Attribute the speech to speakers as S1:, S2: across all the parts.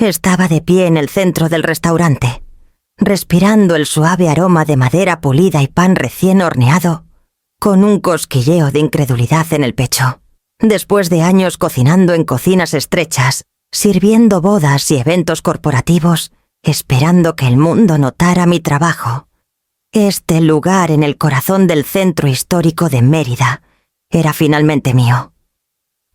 S1: Estaba de pie en el centro del restaurante, respirando el suave aroma de madera pulida y pan recién horneado, con un cosquilleo de incredulidad en el pecho. Después de años cocinando en cocinas estrechas, sirviendo bodas y eventos corporativos, esperando que el mundo notara mi trabajo, este lugar en el corazón del centro histórico de Mérida era finalmente mío.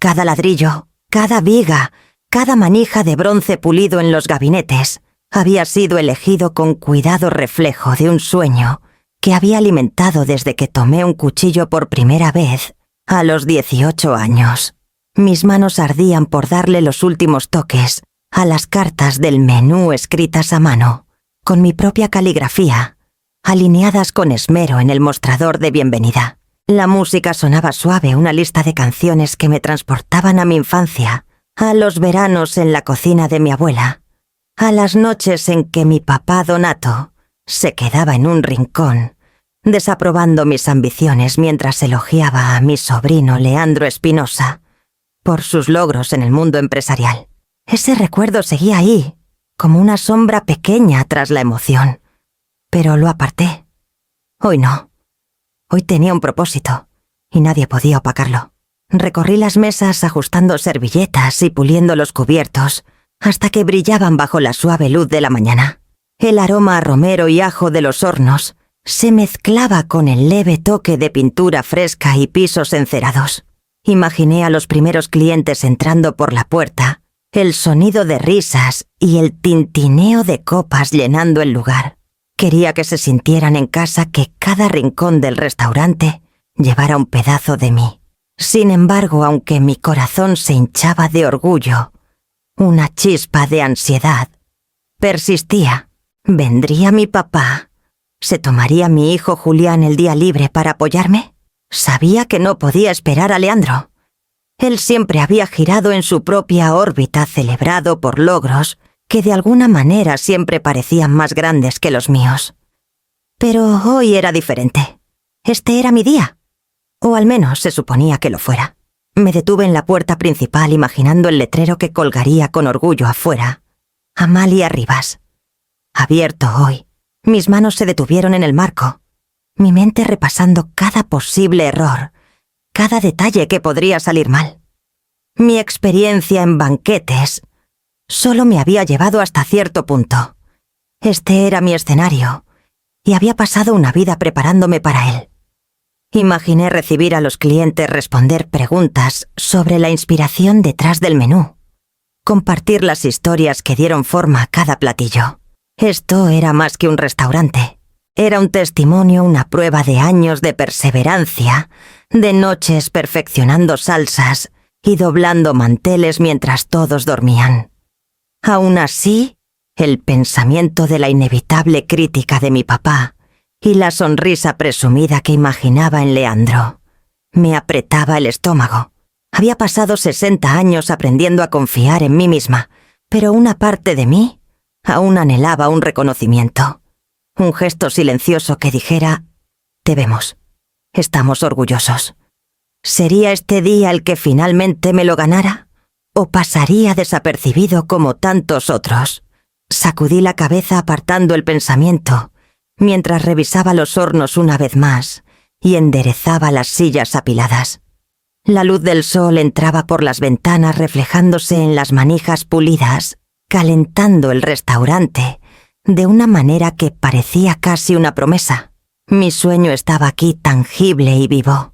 S1: Cada ladrillo, cada viga, cada manija de bronce pulido en los gabinetes había sido elegido con cuidado reflejo de un sueño que había alimentado desde que tomé un cuchillo por primera vez a los 18 años. Mis manos ardían por darle los últimos toques a las cartas del menú escritas a mano, con mi propia caligrafía, alineadas con esmero en el mostrador de bienvenida. La música sonaba suave, una lista de canciones que me transportaban a mi infancia, a los veranos en la cocina de mi abuela, a las noches en que mi papá Donato se quedaba en un rincón, desaprobando mis ambiciones mientras elogiaba a mi sobrino Leandro Espinosa por sus logros en el mundo empresarial. Ese recuerdo seguía ahí, como una sombra pequeña tras la emoción, pero lo aparté. Hoy no. Hoy tenía un propósito, y nadie podía opacarlo. Recorrí las mesas ajustando servilletas y puliendo los cubiertos, hasta que brillaban bajo la suave luz de la mañana. El aroma a romero y ajo de los hornos se mezclaba con el leve toque de pintura fresca y pisos encerados. Imaginé a los primeros clientes entrando por la puerta, el sonido de risas y el tintineo de copas llenando el lugar. Quería que se sintieran en casa, que cada rincón del restaurante llevara un pedazo de mí. Sin embargo, aunque mi corazón se hinchaba de orgullo, una chispa de ansiedad persistía. ¿Vendría mi papá? ¿Se tomaría mi hijo Julián el día libre para apoyarme? Sabía que no podía esperar a Leandro. Él siempre había girado en su propia órbita, celebrado por logros que de alguna manera siempre parecían más grandes que los míos. Pero hoy era diferente. Este era mi día. O al menos se suponía que lo fuera. Me detuve en la puerta principal imaginando el letrero que colgaría con orgullo afuera. Amalia Rivas. Abierto hoy. Mis manos se detuvieron en el marco, mi mente repasando cada posible error, cada detalle que podría salir mal. Mi experiencia en banquetes solo me había llevado hasta cierto punto. Este era mi escenario, y había pasado una vida preparándome para él. Imaginé recibir a los clientes, responder preguntas sobre la inspiración detrás del menú, compartir las historias que dieron forma a cada platillo. Esto era más que un restaurante. Era un testimonio, una prueba de años de perseverancia, de noches perfeccionando salsas y doblando manteles mientras todos dormían. Aún así, el pensamiento de la inevitable crítica de mi papá y la sonrisa presumida que imaginaba en Leandro me apretaba el estómago. Había pasado 60 años aprendiendo a confiar en mí misma, pero una parte de mí aún anhelaba un reconocimiento, un gesto silencioso que dijera: te vemos, estamos orgullosos. ¿Sería este día el que finalmente me lo ganara? ¿O pasaría desapercibido como tantos otros? Sacudí la cabeza apartando el pensamiento, mientras revisaba los hornos una vez más y enderezaba las sillas apiladas. La luz del sol entraba por las ventanas reflejándose en las manijas pulidas, calentando el restaurante de una manera que parecía casi una promesa. Mi sueño estaba aquí tangible y vivo.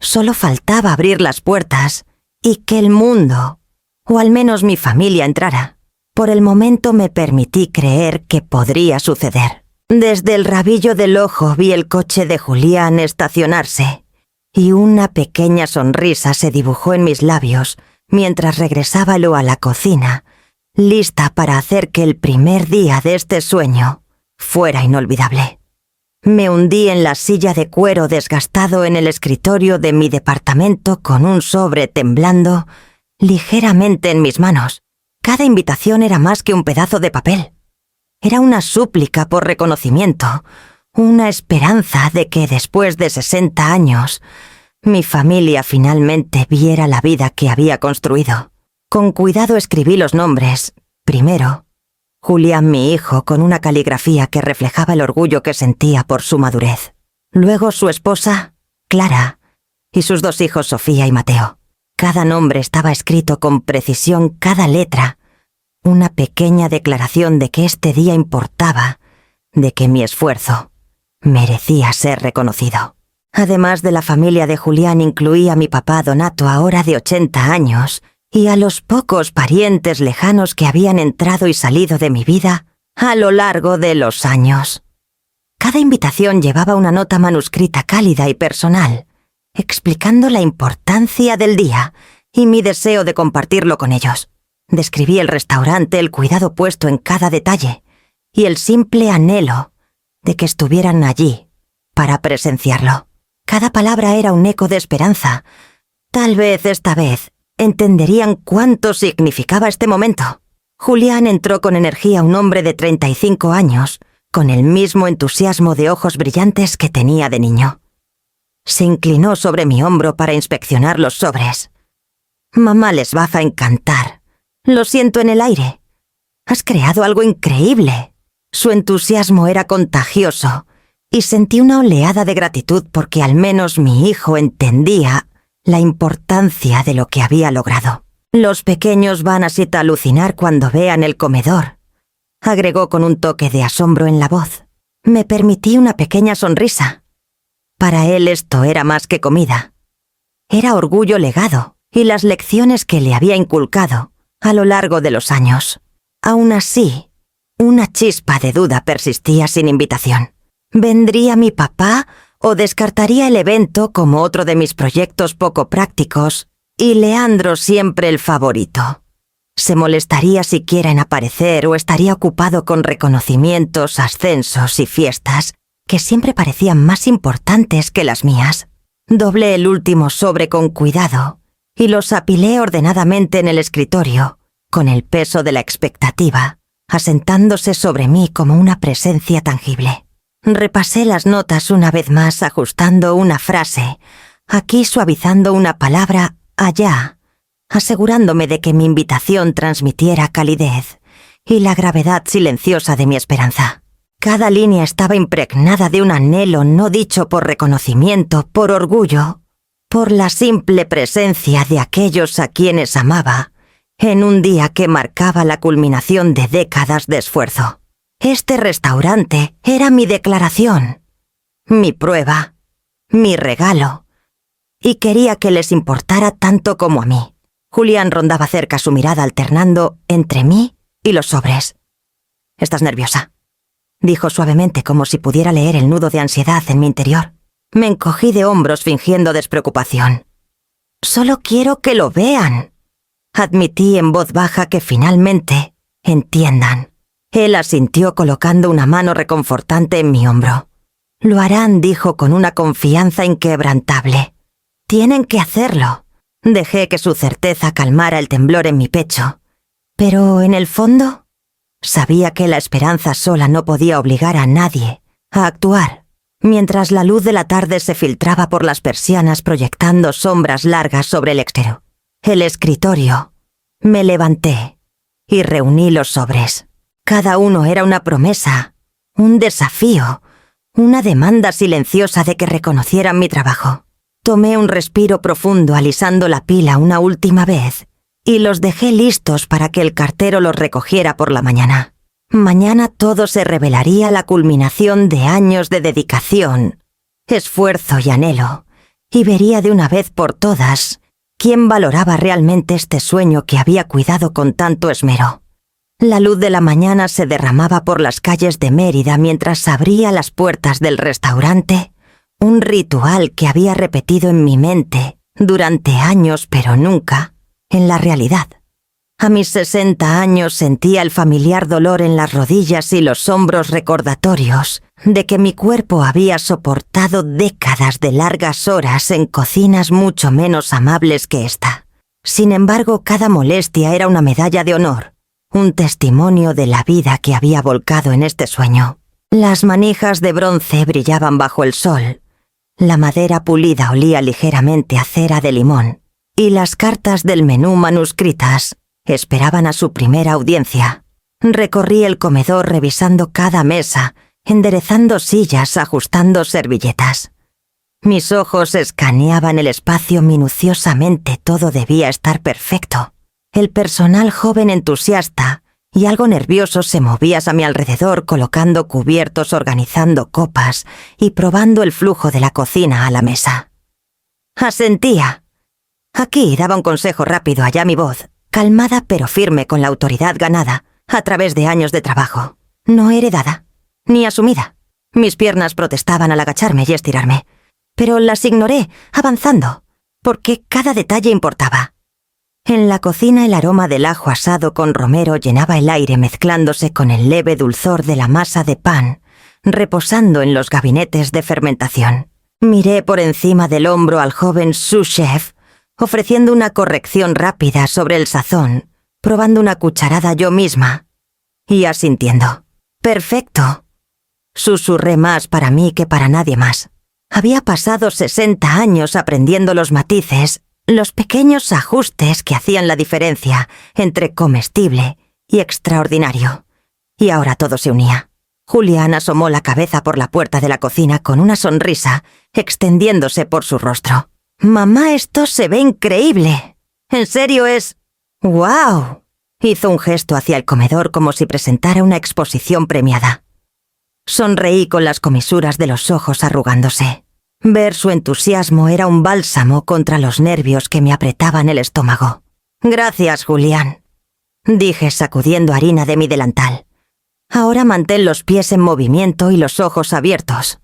S1: Solo faltaba abrir las puertas y que el mundo, o al menos mi familia, entrara. Por el momento me permití creer que podría suceder. Desde el rabillo del ojo vi el coche de Julián estacionarse, y una pequeña sonrisa se dibujó en mis labios mientras regresaba luego a la cocina, lista para hacer que el primer día de este sueño fuera inolvidable. Me hundí en la silla de cuero desgastado en el escritorio de mi departamento con un sobre temblando ligeramente en mis manos. Cada invitación era más que un pedazo de papel. Era una súplica por reconocimiento, una esperanza de que después de 60 años mi familia finalmente viera la vida que había construido. Con cuidado escribí los nombres Primero, Julián, mi hijo, con una caligrafía que reflejaba el orgullo que sentía por su madurez. Luego su esposa, Clara, y sus 2 hijos, Sofía y Mateo. Cada nombre estaba escrito con precisión, cada letra. Una pequeña declaración de que este día importaba, de que mi esfuerzo merecía ser reconocido. Además de la familia de Julián, incluía a mi papá Donato, ahora de 80 años, y a los pocos parientes lejanos que habían entrado y salido de mi vida a lo largo de los años. Cada invitación llevaba una nota manuscrita cálida y personal, explicando la importancia del día y mi deseo de compartirlo con ellos. Describí el restaurante, el cuidado puesto en cada detalle y el simple anhelo de que estuvieran allí para presenciarlo. Cada palabra era un eco de esperanza. Tal vez esta vez entenderían cuánto significaba este momento. Julián entró con energía, un hombre de 35 años, con el mismo entusiasmo de ojos brillantes que tenía de niño. Se inclinó sobre mi hombro para inspeccionar los sobres. «Mamá, les va a encantar. Lo siento en el aire. Has creado algo increíble». Su entusiasmo era contagioso y sentí una oleada de gratitud porque al menos mi hijo entendía la importancia de lo que había logrado. «Los pequeños van así a alucinar cuando vean el comedor», agregó con un toque de asombro en la voz. Me permití una pequeña sonrisa. Para él esto era más que comida. Era orgullo legado y las lecciones que le había inculcado a lo largo de los años. Aún así, una chispa de duda persistía sin invitación. ¿Vendría mi papá o descartaría el evento como otro de mis proyectos poco prácticos y Leandro siempre el favorito? ¿Se molestaría siquiera en aparecer o estaría ocupado con reconocimientos, ascensos y fiestas que siempre parecían más importantes que las mías? Doblé el último sobre con cuidado y los apilé ordenadamente en el escritorio, con el peso de la expectativa asentándose sobre mí como una presencia tangible. Repasé las notas una vez más, ajustando una frase, aquí suavizando una palabra, allá, asegurándome de que mi invitación transmitiera calidez y la gravedad silenciosa de mi esperanza. Cada línea estaba impregnada de un anhelo no dicho por reconocimiento, por orgullo, por la simple presencia de aquellos a quienes amaba, en un día que marcaba la culminación de décadas de esfuerzo. Este restaurante era mi declaración, mi prueba, mi regalo, y quería que les importara tanto como a mí. Julián rondaba cerca, su mirada alternando entre mí y los sobres. «¿Estás nerviosa?», dijo suavemente, como si pudiera leer el nudo de ansiedad en mi interior. Me encogí de hombros fingiendo despreocupación. «Solo quiero que lo vean», admití en voz baja, «que finalmente entiendan». Él asintió colocando una mano reconfortante en mi hombro. «Lo harán», dijo con una confianza inquebrantable. «Tienen que hacerlo». Dejé que su certeza calmara el temblor en mi pecho. Pero en el fondo, sabía que la esperanza sola no podía obligar a nadie a actuar. Mientras la luz de la tarde se filtraba por las persianas proyectando sombras largas sobre el exterior, el escritorio, me levanté y reuní los sobres. Cada uno era una promesa, un desafío, una demanda silenciosa de que reconocieran mi trabajo. Tomé un respiro profundo, alisando la pila una última vez, y los dejé listos para que el cartero los recogiera por la mañana. Mañana todo se revelaría, la culminación de años de dedicación, esfuerzo y anhelo, y vería de una vez por todas quién valoraba realmente este sueño que había cuidado con tanto esmero. La luz de la mañana se derramaba por las calles de Mérida mientras abría las puertas del restaurante, un ritual que había repetido en mi mente durante años, pero nunca en la realidad. A mis 60 años sentía el familiar dolor en las rodillas y los hombros, recordatorios de que mi cuerpo había soportado décadas de largas horas en cocinas mucho menos amables que esta. Sin embargo, cada molestia era una medalla de honor, un testimonio de la vida que había volcado en este sueño. Las manijas de bronce brillaban bajo el sol, la madera pulida olía ligeramente a cera de limón, y las cartas del menú manuscritas esperaban a su primera audiencia. Recorrí el comedor revisando cada mesa, enderezando sillas, ajustando servilletas. Mis ojos escaneaban el espacio minuciosamente, todo debía estar perfecto. El personal joven entusiasta y algo nervioso se movía a mi alrededor colocando cubiertos, organizando copas y probando el flujo de la cocina a la mesa. Asentía. Aquí daba un consejo rápido, allá mi voz, calmada pero firme con la autoridad ganada a través de años de trabajo, no heredada, ni asumida. Mis piernas protestaban al agacharme y estirarme, pero las ignoré, avanzando, porque cada detalle importaba. En la cocina el aroma del ajo asado con romero llenaba el aire mezclándose con el leve dulzor de la masa de pan, reposando en los gabinetes de fermentación. Miré por encima del hombro al joven sous-chef, ofreciendo una corrección rápida sobre el sazón, probando una cucharada yo misma y asintiendo. «Perfecto», susurré más para mí que para nadie más. Había pasado 60 años aprendiendo los matices, los pequeños ajustes que hacían la diferencia entre comestible y extraordinario. Y ahora todo se unía. Julián asomó la cabeza por la puerta de la cocina con una sonrisa extendiéndose por su rostro. «Mamá, esto se ve increíble. ¿En serio es...?» «¡Guau!». Hizo un gesto hacia el comedor como si presentara una exposición premiada. Sonreí con las comisuras de los ojos arrugándose. Ver su entusiasmo era un bálsamo contra los nervios que me apretaban el estómago. «Gracias, Julián», dije sacudiendo harina de mi delantal. «Ahora mantén los pies en movimiento y los ojos abiertos.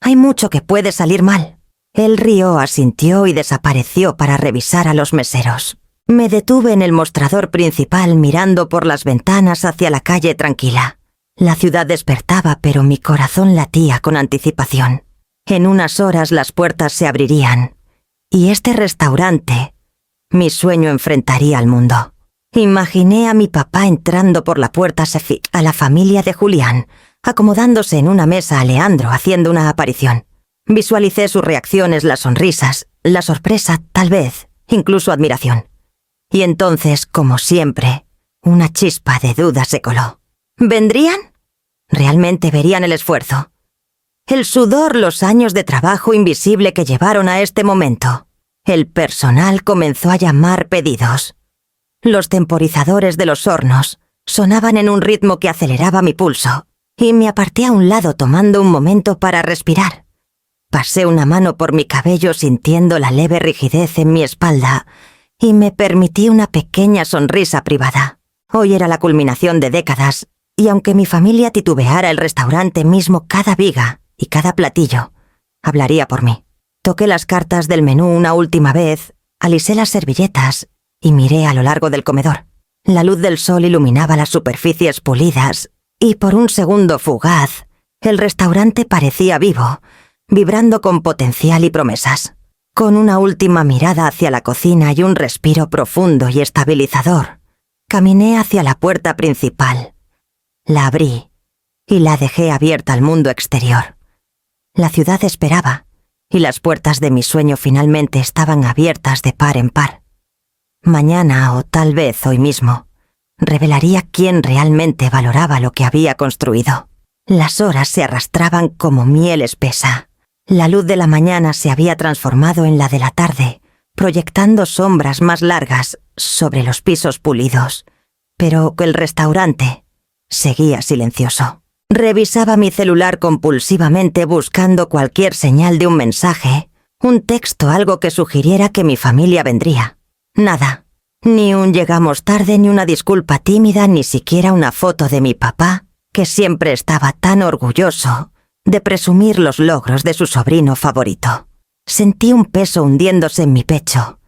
S1: Hay mucho que puede salir mal». Él rió, asintió y desapareció para revisar a los meseros. Me detuve en el mostrador principal mirando por las ventanas hacia la calle tranquila. La ciudad despertaba, pero mi corazón latía con anticipación. En unas horas las puertas se abrirían, y este restaurante, mi sueño enfrentaría al mundo. Imaginé a mi papá entrando por la puerta a la familia de Julián, acomodándose en una mesa a Leandro haciendo una aparición. Visualicé sus reacciones, las sonrisas, la sorpresa, tal vez, incluso admiración. Y entonces, como siempre, una chispa de duda se coló. ¿Vendrían? ¿Realmente verían el esfuerzo? El sudor, los años de trabajo invisible que llevaron a este momento. El personal comenzó a llamar pedidos. Los temporizadores de los hornos sonaban en un ritmo que aceleraba mi pulso, y me aparté a un lado tomando un momento para respirar. Pasé una mano por mi cabello sintiendo la leve rigidez en mi espalda y me permití una pequeña sonrisa privada. Hoy era la culminación de décadas, y aunque mi familia titubeara el restaurante mismo, cada viga y cada platillo hablaría por mí. Toqué las cartas del menú una última vez, alisé las servilletas y miré a lo largo del comedor. La luz del sol iluminaba las superficies pulidas y por un segundo fugaz, el restaurante parecía vivo, vibrando con potencial y promesas. Con una última mirada hacia la cocina y un respiro profundo y estabilizador, caminé hacia la puerta principal. La abrí y la dejé abierta al mundo exterior. La ciudad esperaba y las puertas de mi sueño finalmente estaban abiertas de par en par. Mañana, o tal vez hoy mismo, revelaría quién realmente valoraba lo que había construido. Las horas se arrastraban como miel espesa. La luz de la mañana se había transformado en la de la tarde, proyectando sombras más largas sobre los pisos pulidos, pero el restaurante seguía silencioso. Revisaba mi celular compulsivamente buscando cualquier señal de un mensaje, un texto, algo que sugiriera que mi familia vendría. Nada. Ni un llegamos tarde, ni una disculpa tímida, ni siquiera una foto de mi papá, que siempre estaba tan orgulloso de presumir los logros de su sobrino favorito. Sentí un peso hundiéndose en mi pecho,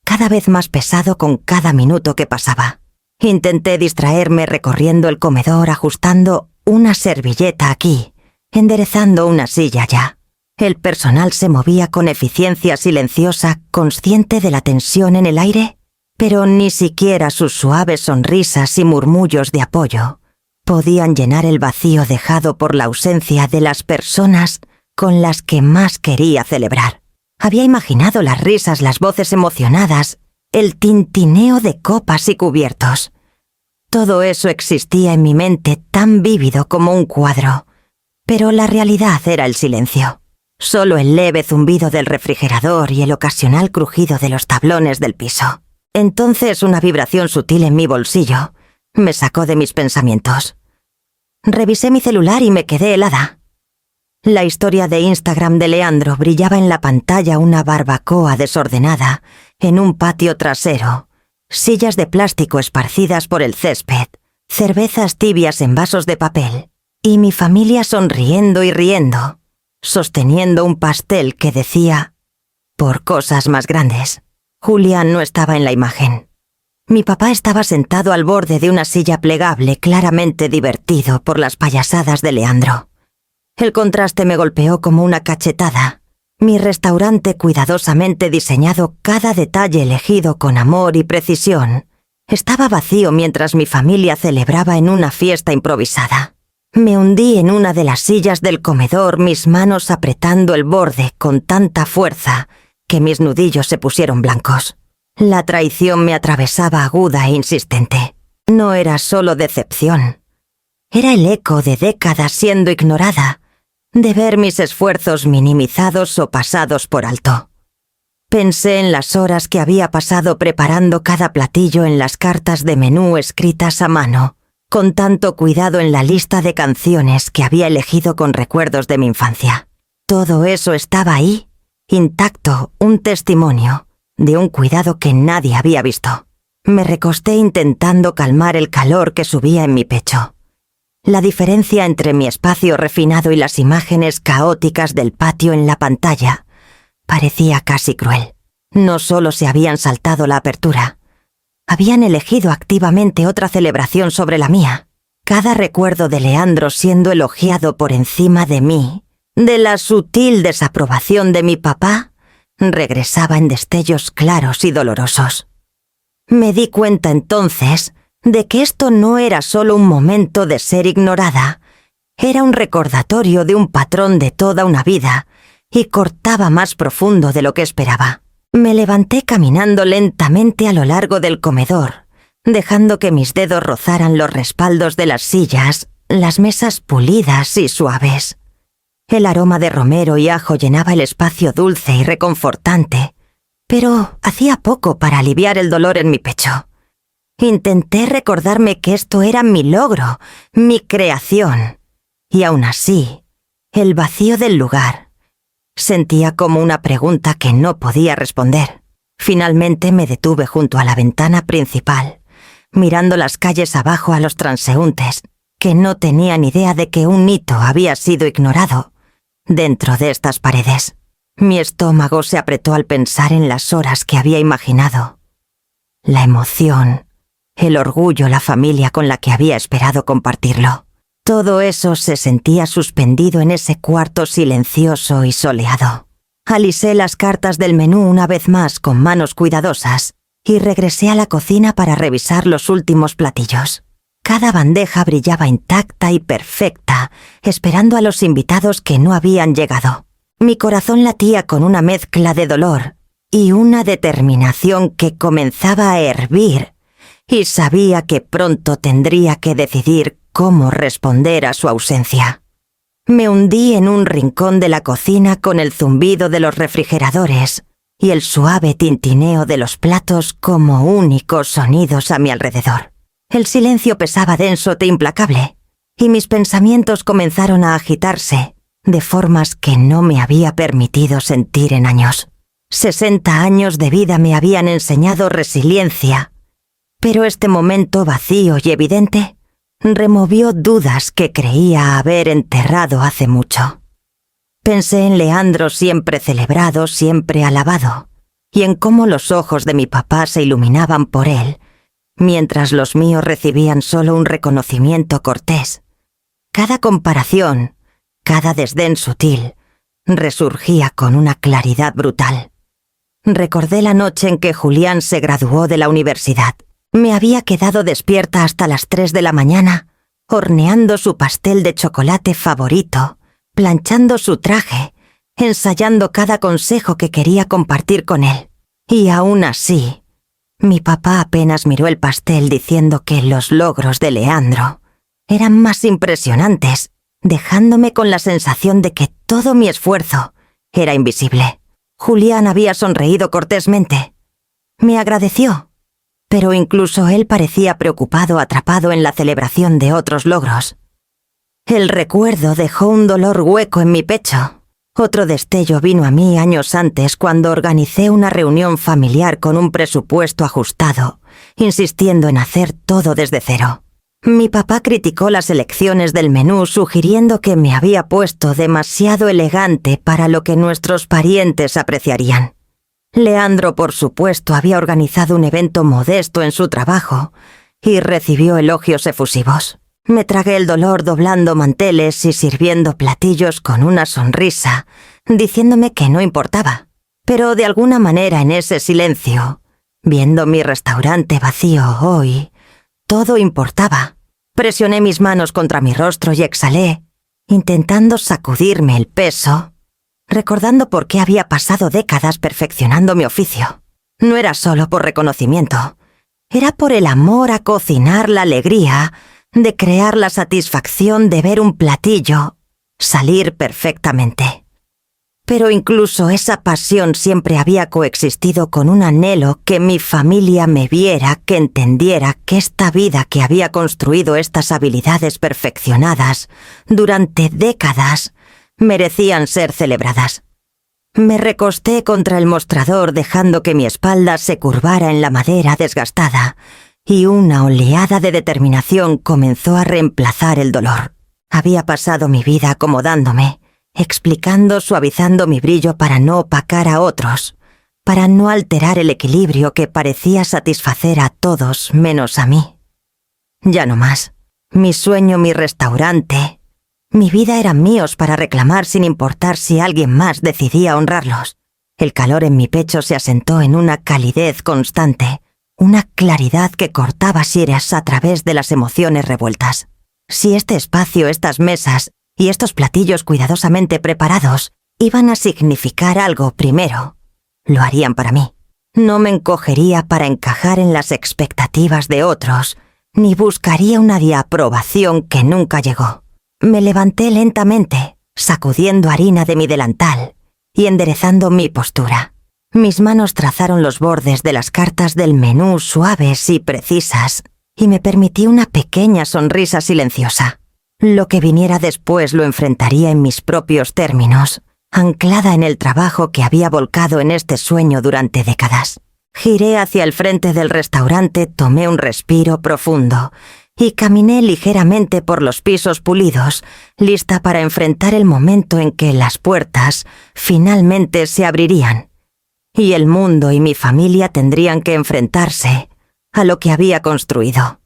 S1: cada vez más pesado con cada minuto que pasaba. Intenté distraerme recorriendo el comedor, ajustando una servilleta aquí, enderezando una silla allá. El personal se movía con eficiencia silenciosa, consciente de la tensión en el aire, pero ni siquiera sus suaves sonrisas y murmullos de apoyo podían llenar el vacío dejado por la ausencia de las personas con las que más quería celebrar. Había imaginado las risas, las voces emocionadas el tintineo de copas y cubiertos. Todo eso existía en mi mente tan vívido como un cuadro, pero la realidad era el silencio. Solo el leve zumbido del refrigerador y el ocasional crujido de los tablones del piso. Entonces una vibración sutil en mi bolsillo me sacó de mis pensamientos. Revisé mi celular y me quedé helada. La historia de Instagram de Leandro brillaba en la pantalla una barbacoa desordenada en un patio trasero, sillas de plástico esparcidas por el césped, cervezas tibias en vasos de papel, y mi familia sonriendo y riendo, sosteniendo un pastel que decía «Por cosas más grandes». Julián no estaba en la imagen. Mi papá estaba sentado al borde de una silla plegable, claramente divertido por las payasadas de Leandro. El contraste me golpeó como una cachetada. Mi restaurante cuidadosamente diseñado, cada detalle elegido con amor y precisión, estaba vacío mientras mi familia celebraba en una fiesta improvisada. Me hundí en una de las sillas del comedor, mis manos apretando el borde con tanta fuerza que mis nudillos se pusieron blancos. La traición me atravesaba aguda e insistente. No era solo decepción. Era el eco de décadas siendo ignorada, de ver mis esfuerzos minimizados o pasados por alto. Pensé en las horas que había pasado preparando cada platillo en las cartas de menú escritas a mano, con tanto cuidado en la lista de canciones que había elegido con recuerdos de mi infancia. Todo eso estaba ahí, intacto, un testimonio de un cuidado que nadie había visto. Me recosté intentando calmar el calor que subía en mi pecho. La diferencia entre mi espacio refinado y las imágenes caóticas del patio en la pantalla parecía casi cruel. No solo se habían saltado la apertura, habían elegido activamente otra celebración sobre la mía. Cada recuerdo de Leandro siendo elogiado por encima de mí, de la sutil desaprobación de mi papá, regresaba en destellos claros y dolorosos. Me di cuenta entonces de que esto no era solo un momento de ser ignorada, era un recordatorio de un patrón de toda una vida y cortaba más profundo de lo que esperaba. Me levanté caminando lentamente a lo largo del comedor, dejando que mis dedos rozaran los respaldos de las sillas, las mesas pulidas y suaves. El aroma de romero y ajo llenaba el espacio dulce y reconfortante, pero hacía poco para aliviar el dolor en mi pecho. Intenté recordarme que esto era mi logro, mi creación, y aún así, el vacío del lugar. Sentía como una pregunta que no podía responder. Finalmente me detuve junto a la ventana principal, mirando las calles abajo a los transeúntes, que no tenían idea de que un hito había sido ignorado dentro de estas paredes. Mi estómago se apretó al pensar en las horas que había imaginado. La emoción, el orgullo, la familia con la que había esperado compartirlo. Todo eso se sentía suspendido en ese cuarto silencioso y soleado. Alisé las cartas del menú una vez más con manos cuidadosas y regresé a la cocina para revisar los últimos platillos. Cada bandeja brillaba intacta y perfecta, esperando a los invitados que no habían llegado. Mi corazón latía con una mezcla de dolor y una determinación que comenzaba a hervir, y sabía que pronto tendría que decidir cómo responder a su ausencia. Me hundí en un rincón de la cocina con el zumbido de los refrigeradores y el suave tintineo de los platos como únicos sonidos a mi alrededor. El silencio pesaba denso e implacable, y mis pensamientos comenzaron a agitarse de formas que no me había permitido sentir en años. 60 años de vida me habían enseñado resiliencia, pero este momento vacío y evidente removió dudas que creía haber enterrado hace mucho. Pensé en Leandro siempre celebrado, siempre alabado, y en cómo los ojos de mi papá se iluminaban por él, mientras los míos recibían solo un reconocimiento cortés. Cada comparación, cada desdén sutil, resurgía con una claridad brutal. Recordé la noche en que Julián se graduó de la universidad. Me había quedado despierta hasta las 3 de la mañana, horneando su pastel de chocolate favorito, planchando su traje, ensayando cada consejo que quería compartir con él. Y aún así, Mi papá apenas miró el pastel diciendo que los logros de Leandro eran más impresionantes, dejándome con la sensación de que todo mi esfuerzo era invisible. Julián había sonreído cortésmente. Me agradeció, pero incluso él parecía preocupado, atrapado en la celebración de otros logros. El recuerdo dejó un dolor hueco en mi pecho. Otro destello vino a mí años antes cuando organicé una reunión familiar con un presupuesto ajustado, insistiendo en hacer todo desde cero. Mi papá criticó las elecciones del menú sugiriendo que me había puesto demasiado elegante para lo que nuestros parientes apreciarían. Leandro, por supuesto, había organizado un evento modesto en su trabajo y recibió elogios efusivos. Me tragué el dolor doblando manteles y sirviendo platillos con una sonrisa, diciéndome que no importaba. Pero de alguna manera en ese silencio, viendo mi restaurante vacío hoy, todo importaba. Presioné mis manos contra mi rostro y exhalé, intentando sacudirme el peso, recordando por qué había pasado décadas perfeccionando mi oficio. No era solo por reconocimiento, era por el amor a cocinar, la alegría de crear, la satisfacción de ver un platillo salir perfectamente. Pero incluso esa pasión siempre había coexistido con un anhelo que mi familia me viera, que entendiera que esta vida que había construido estas habilidades perfeccionadas durante décadas merecían ser celebradas. Me recosté contra el mostrador dejando que mi espalda se curvara en la madera desgastada y una oleada de determinación comenzó a reemplazar el dolor. Había pasado mi vida acomodándome, explicando, suavizando mi brillo para no opacar a otros, para no alterar el equilibrio que parecía satisfacer a todos menos a mí. Ya no más. Mi sueño, mi restaurante, mi vida eran míos para reclamar sin importar si alguien más decidía honrarlos. El calor en mi pecho se asentó en una calidez constante, una claridad que cortaba sieres a través de las emociones revueltas. Si este espacio, estas mesas y estos platillos cuidadosamente preparados iban a significar algo primero, lo harían para mí. No me encogería para encajar en las expectativas de otros, ni buscaría una aprobación que nunca llegó. Me levanté lentamente, sacudiendo harina de mi delantal y enderezando mi postura. Mis manos trazaron los bordes de las cartas del menú suaves y precisas, y me permití una pequeña sonrisa silenciosa. Lo que viniera después lo enfrentaría en mis propios términos, anclada en el trabajo que había volcado en este sueño durante décadas. Giré hacia el frente del restaurante, tomé un respiro profundo y caminé ligeramente por los pisos pulidos, lista para enfrentar el momento en que las puertas finalmente se abrirían, y el mundo y mi familia tendrían que enfrentarse a lo que había construido.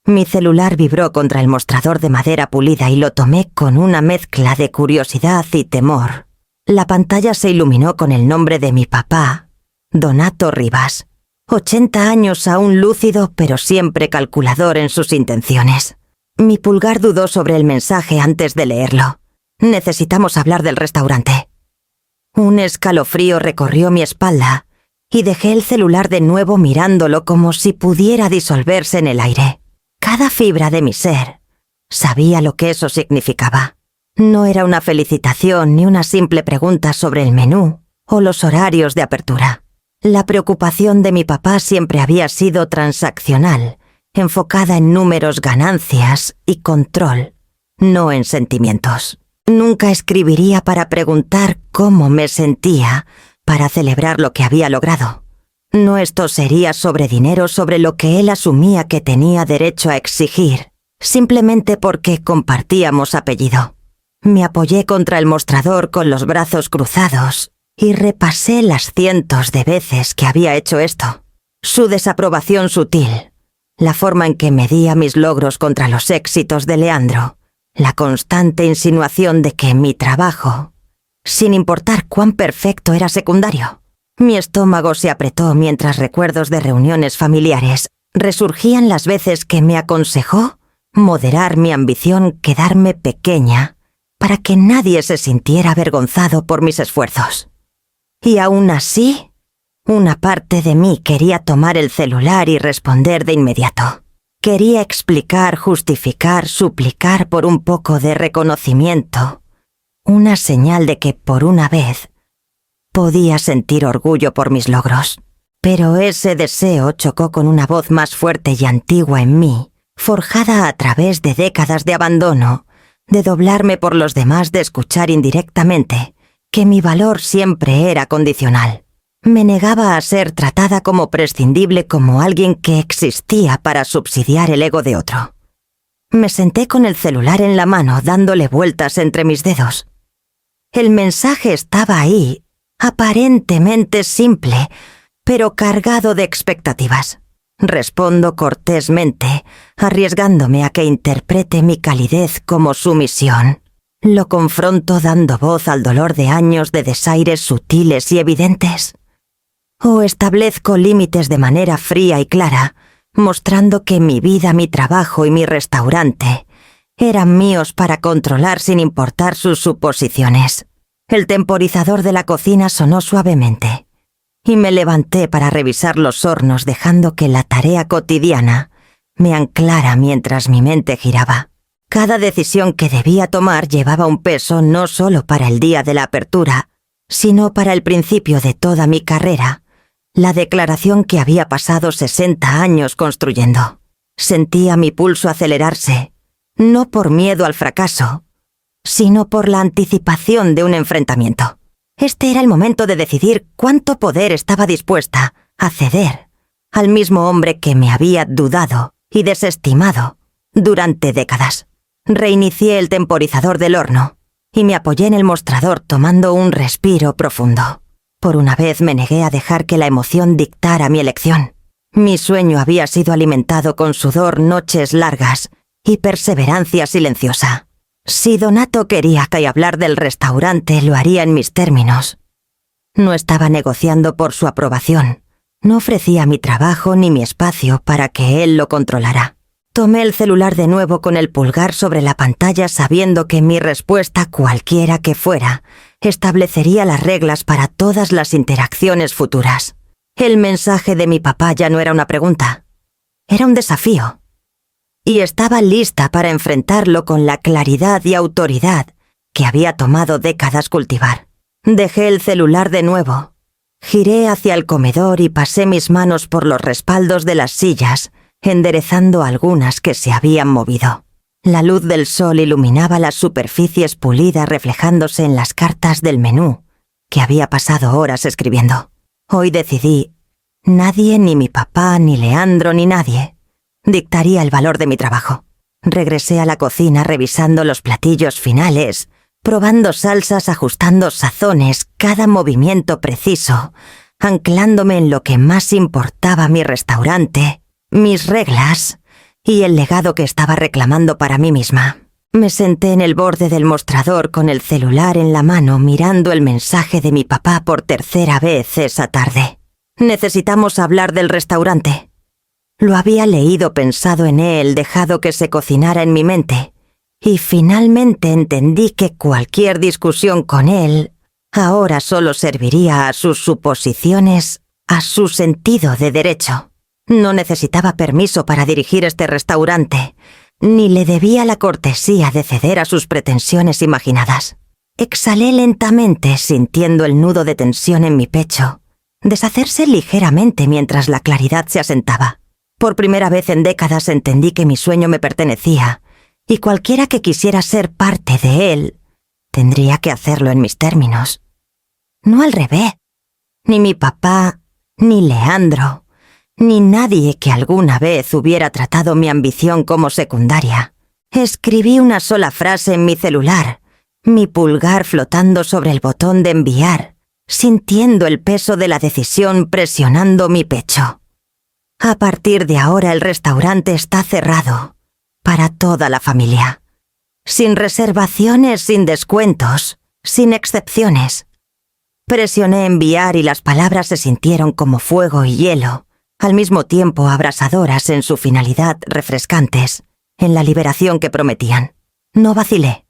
S1: Mi celular vibró contra el mostrador de madera pulida y lo tomé con una mezcla de curiosidad y temor. La pantalla se iluminó con el nombre de mi papá, Donato Rivas. 80 años aún lúcido, pero siempre calculador en sus intenciones. Mi pulgar dudó sobre el mensaje antes de leerlo. Necesitamos hablar del restaurante. Un escalofrío recorrió mi espalda y dejé el celular de nuevo mirándolo como si pudiera disolverse en el aire. Cada fibra de mi ser sabía lo que eso significaba. No era una felicitación ni una simple pregunta sobre el menú o los horarios de apertura. La preocupación de mi papá siempre había sido transaccional, enfocada en números, ganancias y control, no en sentimientos. Nunca escribiría para preguntar cómo me sentía, para celebrar lo que había logrado. No esto sería sobre dinero, sobre lo que él asumía que tenía derecho a exigir, simplemente porque compartíamos apellido. Me apoyé contra el mostrador con los brazos cruzados y repasé las cientos de veces que había hecho esto. Su desaprobación sutil, la forma en que medía mis logros contra los éxitos de Leandro, la constante insinuación de que mi trabajo, sin importar cuán perfecto, era secundario. Mi estómago se apretó mientras recuerdos de reuniones familiares resurgían las veces que me aconsejó moderar mi ambición, quedarme pequeña, para que nadie se sintiera avergonzado por mis esfuerzos. Y aún así, Una parte de mí quería tomar el celular y responder de inmediato. Quería explicar, justificar, suplicar por un poco de reconocimiento. Una señal de que, por una vez, podía sentir orgullo por mis logros. Pero ese deseo chocó con una voz más fuerte y antigua en mí, forjada a través de décadas de abandono, de doblarme por los demás, de escuchar indirectamente que mi valor siempre era condicional. Me negaba a ser tratada como prescindible, como alguien que existía para subsidiar el ego de otro. Me senté con el celular en la mano, dándole vueltas entre mis dedos. El mensaje estaba ahí, aparentemente simple, pero cargado de expectativas. Respondo cortésmente, arriesgándome a que interprete mi calidez como sumisión. Lo confronto dando voz al dolor de años de desaires sutiles y evidentes. O establezco límites de manera fría y clara, mostrando que mi vida, mi trabajo y mi restaurante eran míos para controlar sin importar sus suposiciones. El temporizador de la cocina sonó suavemente y me levanté para revisar los hornos, dejando que la tarea cotidiana me anclara mientras mi mente giraba. Cada decisión que debía tomar llevaba un peso no solo para el día de la apertura, sino para el principio de toda mi carrera, la declaración que había pasado 60 años construyendo. Sentía mi pulso acelerarse, no por miedo al fracaso, sino por la anticipación de un enfrentamiento. Este era el momento de decidir cuánto poder estaba dispuesta a ceder al mismo hombre que me había dudado y desestimado durante décadas. Reinicié el temporizador del horno y me apoyé en el mostrador tomando un respiro profundo. Por una vez me negué a dejar que la emoción dictara mi elección. Mi sueño había sido alimentado con sudor, noches largas y perseverancia silenciosa. Si Donato quería que hablar del restaurante, lo haría en mis términos. No estaba negociando por su aprobación. No ofrecía mi trabajo ni mi espacio para que él lo controlara. Tomé el celular de nuevo con el pulgar sobre la pantalla, sabiendo que mi respuesta, cualquiera que fuera, establecería las reglas para todas las interacciones futuras. El mensaje de mi papá ya no era una pregunta, era un desafío. Y estaba lista para enfrentarlo con la claridad y autoridad que había tomado décadas cultivar. Dejé el celular de nuevo, giré hacia el comedor y pasé mis manos por los respaldos de las sillas, enderezando algunas que se habían movido. La luz del sol iluminaba las superficies pulidas reflejándose en las cartas del menú, que había pasado horas escribiendo. Hoy decidí, nadie, ni mi papá, ni Leandro, ni nadie, dictaría el valor de mi trabajo. Regresé a la cocina revisando los platillos finales, probando salsas, ajustando sazones, cada movimiento preciso, anclándome en lo que más importaba: mi restaurante, mis reglas y el legado que estaba reclamando para mí misma. Me senté en el borde del mostrador con el celular en la mano, mirando el mensaje de mi papá por tercera vez esa tarde. Necesitamos hablar del restaurante. Lo había leído, pensado en él, dejado que se cocinara en mi mente, y finalmente entendí que cualquier discusión con él ahora solo serviría a sus suposiciones, a su sentido de derecho. No necesitaba permiso para dirigir este restaurante, ni le debía la cortesía de ceder a sus pretensiones imaginadas. Exhalé lentamente, sintiendo el nudo de tensión en mi pecho deshacerse ligeramente mientras la claridad se asentaba. Por primera vez en décadas entendí que mi sueño me pertenecía, y cualquiera que quisiera ser parte de él tendría que hacerlo en mis términos. No al revés. Ni mi papá, ni Leandro, ni nadie que alguna vez hubiera tratado mi ambición como secundaria. Escribí una sola frase en mi celular, mi pulgar flotando sobre el botón de enviar, sintiendo el peso de la decisión presionando mi pecho. A partir de ahora el restaurante está cerrado para toda la familia. Sin reservaciones, sin descuentos, sin excepciones. Presioné enviar y las palabras se sintieron como fuego y hielo, al mismo tiempo abrasadoras en su finalidad, refrescantes, en la liberación que prometían. No vacilé.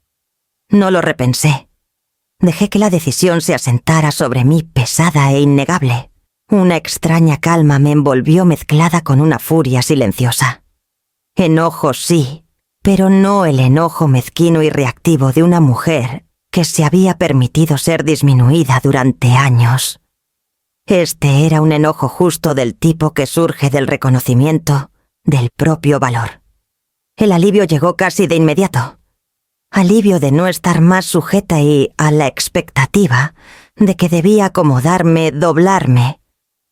S1: No lo repensé. Dejé que la decisión se asentara sobre mí, pesada e innegable. Una extraña calma me envolvió mezclada con una furia silenciosa. Enojo sí, pero no el enojo mezquino y reactivo de una mujer que se había permitido ser disminuida durante años. Este era un enojo justo del tipo que surge del reconocimiento del propio valor. El alivio llegó casi de inmediato. Alivio de no estar más sujeta y a la expectativa de que debía acomodarme, doblarme,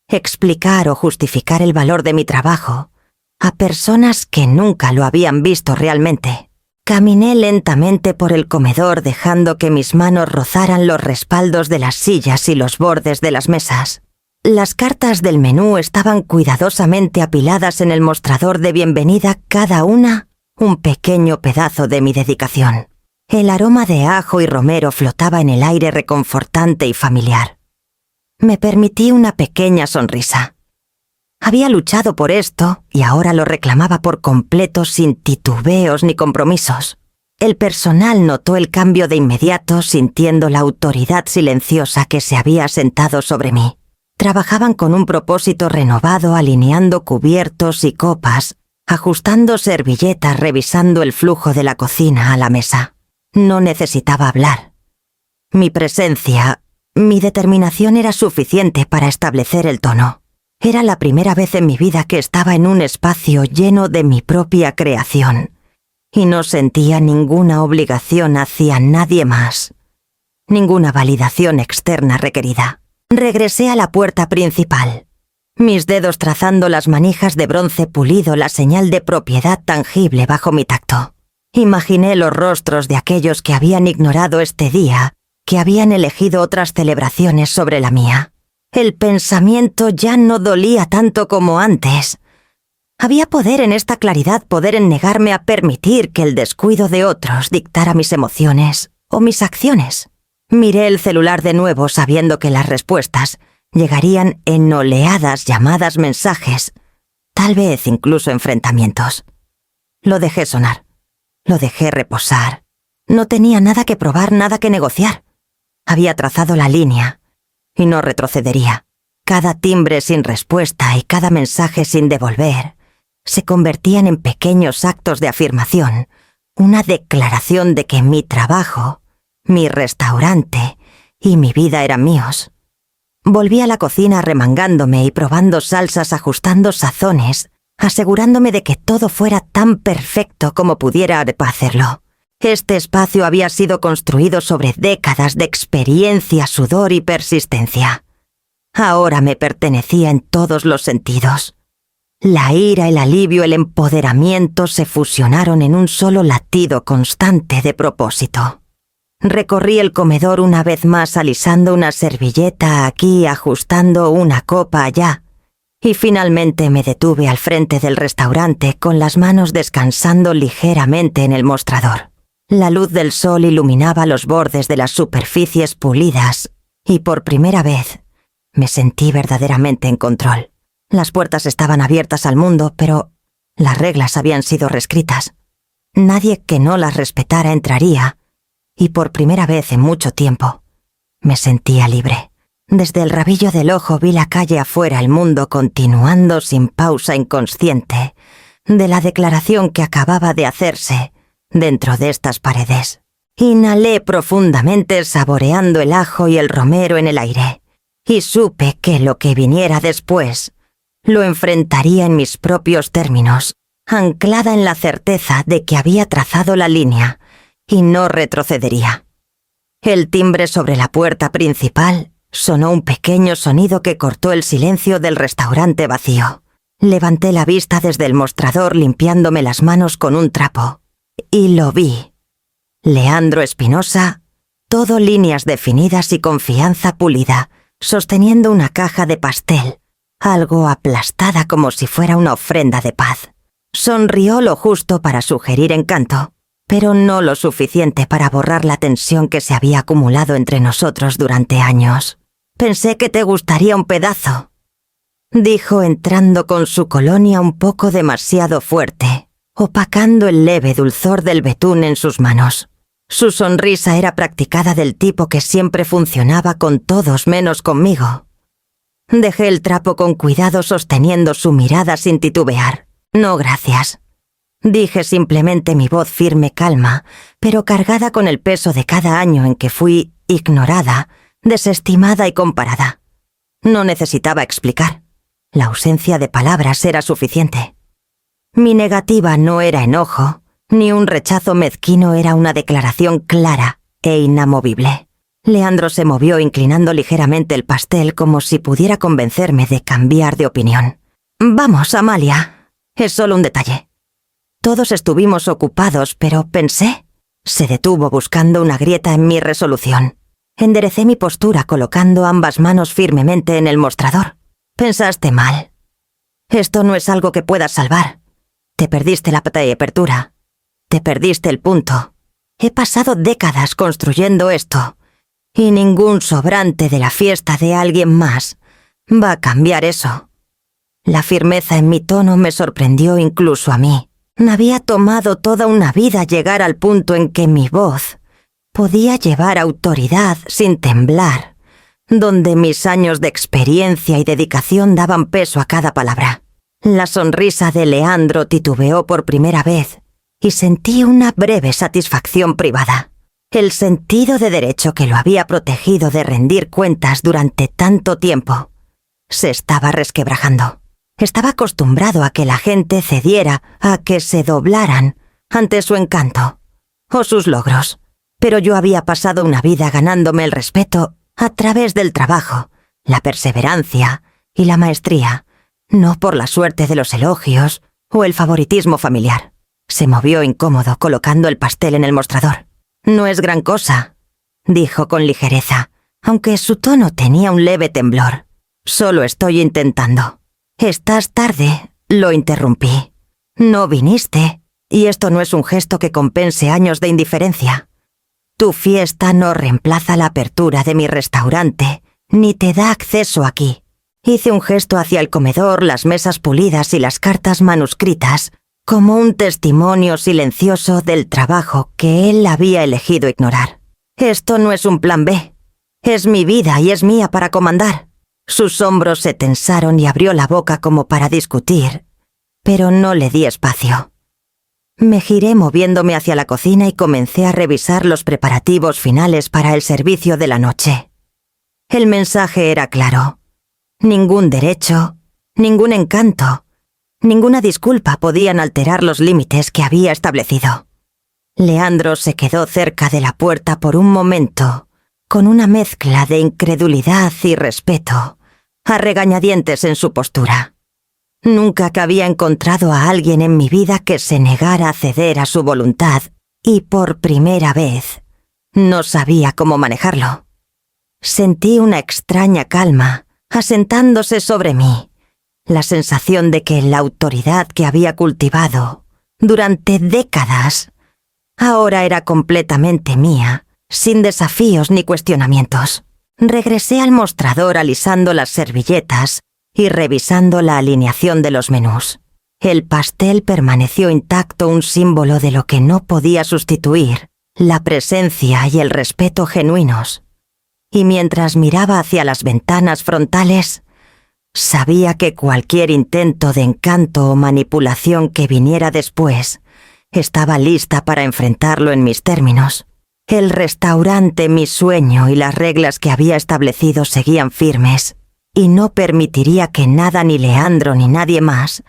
S1: explicar o justificar el valor de mi trabajo a personas que nunca lo habían visto realmente. Caminé lentamente por el comedor dejando que mis manos rozaran los respaldos de las sillas y los bordes de las mesas. Las cartas del menú estaban cuidadosamente apiladas en el mostrador de bienvenida, cada una un pequeño pedazo de mi dedicación. El aroma de ajo y romero flotaba en el aire reconfortante y familiar. Me permití una pequeña sonrisa. Había luchado por esto y ahora lo reclamaba por completo sin titubeos ni compromisos. El personal notó el cambio de inmediato sintiendo la autoridad silenciosa que se había asentado sobre mí. Trabajaban con un propósito renovado alineando cubiertos y copas, ajustando servilletas, revisando el flujo de la cocina a la mesa. No necesitaba hablar. Mi presencia, mi determinación era suficiente para establecer el tono. Era la primera vez en mi vida que estaba en un espacio lleno de mi propia creación, y no sentía ninguna obligación hacia nadie más, ninguna validación externa requerida. Regresé a la puerta principal, mis dedos trazando las manijas de bronce pulido, la señal de propiedad tangible bajo mi tacto. Imaginé los rostros de aquellos que habían ignorado este día, que habían elegido otras celebraciones sobre la mía. El pensamiento ya no dolía tanto como antes. Había poder en esta claridad, poder en negarme a permitir que el descuido de otros dictara mis emociones o mis acciones. Miré el celular de nuevo sabiendo que las respuestas llegarían en oleadas, llamadas, mensajes, tal vez incluso enfrentamientos. Lo dejé sonar. Lo dejé reposar. No tenía nada que probar, nada que negociar. Había trazado la línea y no retrocedería. Cada timbre sin respuesta y cada mensaje sin devolver se convertían en pequeños actos de afirmación, una declaración de que mi trabajo, mi restaurante y mi vida eran míos. Volví a la cocina remangándome y probando salsas, ajustando sazones, asegurándome de que todo fuera tan perfecto como pudiera hacerlo. Este espacio había sido construido sobre décadas de experiencia, sudor y persistencia. Ahora me pertenecía en todos los sentidos. La ira, el alivio, el empoderamiento se fusionaron en un solo latido constante de propósito. Recorrí el comedor una vez más alisando una servilleta aquí, ajustando una copa allá, y finalmente me detuve al frente del restaurante con las manos descansando ligeramente en el mostrador. La luz del sol iluminaba los bordes de las superficies pulidas y por primera vez me sentí verdaderamente en control. Las puertas estaban abiertas al mundo, pero las reglas habían sido reescritas. Nadie que no las respetara entraría, y por primera vez en mucho tiempo me sentía libre. Desde el rabillo del ojo vi la calle afuera, el mundo continuando sin pausa, inconsciente de la declaración que acababa de hacerse dentro de estas paredes. Inhalé profundamente saboreando el ajo y el romero en el aire, y supe que lo que viniera después lo enfrentaría en mis propios términos, anclada en la certeza de que había trazado la línea y no retrocedería. El timbre sobre la puerta principal sonó un pequeño sonido que cortó el silencio del restaurante vacío. Levanté la vista desde el mostrador limpiándome las manos con un trapo. Y lo vi. Leandro Espinosa, todo líneas definidas y confianza pulida, sosteniendo una caja de pastel, algo aplastada como si fuera una ofrenda de paz. Sonrió lo justo para sugerir encanto, pero no lo suficiente para borrar la tensión que se había acumulado entre nosotros durante años. «Pensé que te gustaría un pedazo», dijo entrando con su colonia un poco demasiado fuerte, opacando el leve dulzor del betún en sus manos. Su sonrisa era practicada del tipo que siempre funcionaba con todos menos conmigo. Dejé el trapo con cuidado sosteniendo su mirada sin titubear. No, gracias. Dije simplemente, mi voz firme, calma, pero cargada con el peso de cada año en que fui ignorada, desestimada y comparada. No necesitaba explicar. La ausencia de palabras era suficiente. Mi negativa no era enojo, ni un rechazo mezquino, era una declaración clara e inamovible. Leandro se movió inclinando ligeramente el pastel como si pudiera convencerme de cambiar de opinión. Vamos, Amalia. Es solo un detalle. Todos estuvimos ocupados, pero pensé. Se detuvo buscando una grieta en mi resolución. Enderecé mi postura colocando ambas manos firmemente en el mostrador. Pensaste mal. Esto no es algo que puedas salvar. Te perdiste la apertura. Te perdiste el punto. He pasado décadas construyendo esto, y ningún sobrante de la fiesta de alguien más va a cambiar eso. La firmeza en mi tono me sorprendió incluso a mí. Me había tomado toda una vida llegar al punto en que mi voz podía llevar autoridad sin temblar, donde mis años de experiencia y dedicación daban peso a cada palabra. La sonrisa de Leandro titubeó por primera vez y sentí una breve satisfacción privada. El sentido de derecho que lo había protegido de rendir cuentas durante tanto tiempo se estaba resquebrajando. Estaba acostumbrado a que la gente cediera, a que se doblaran ante su encanto o sus logros, pero yo había pasado una vida ganándome el respeto a través del trabajo, la perseverancia y la maestría, no por la suerte de los elogios o el favoritismo familiar. Se movió incómodo colocando el pastel en el mostrador. No es gran cosa, dijo con ligereza, aunque su tono tenía un leve temblor. Solo estoy intentando. Estás tarde, lo interrumpí. No viniste, y esto no es un gesto que compense años de indiferencia. Tu fiesta no reemplaza la apertura de mi restaurante, ni te da acceso aquí. Hice un gesto hacia el comedor, las mesas pulidas y las cartas manuscritas, como un testimonio silencioso del trabajo que él había elegido ignorar. Esto no es un plan B. Es mi vida y es mía para comandar. Sus hombros se tensaron y abrió la boca como para discutir, pero no le di espacio. Me giré moviéndome hacia la cocina y comencé a revisar los preparativos finales para el servicio de la noche. El mensaje era claro. Ningún derecho, ningún encanto, ninguna disculpa podían alterar los límites que había establecido. Leandro se quedó cerca de la puerta por un momento, con una mezcla de incredulidad y respeto, a regañadientes en su postura. Nunca que había encontrado a alguien en mi vida que se negara a ceder a su voluntad, y por primera vez no sabía cómo manejarlo. Sentí una extraña calma asentándose sobre mí, la sensación de que la autoridad que había cultivado durante décadas ahora era completamente mía, sin desafíos ni cuestionamientos. Regresé al mostrador alisando las servilletas y revisando la alineación de los menús. El pastel permaneció intacto, un símbolo de lo que no podía sustituir, la presencia y el respeto genuinos. Y mientras miraba hacia las ventanas frontales, sabía que cualquier intento de encanto o manipulación que viniera después estaba lista para enfrentarlo en mis términos. El restaurante, mi sueño y las reglas que había establecido seguían firmes, y no permitiría que nada, ni Leandro ni nadie más,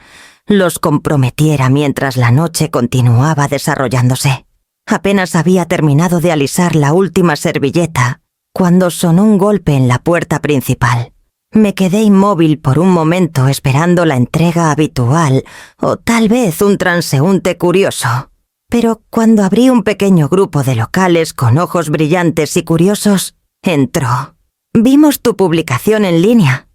S1: los comprometiera mientras la noche continuaba desarrollándose. Apenas había terminado de alisar la última servilleta cuando sonó un golpe en la puerta principal. Me quedé inmóvil por un momento esperando la entrega habitual o tal vez un transeúnte curioso. Pero cuando abrí un pequeño grupo de locales con ojos brillantes y curiosos, entró. «Vimos tu publicación en línea»,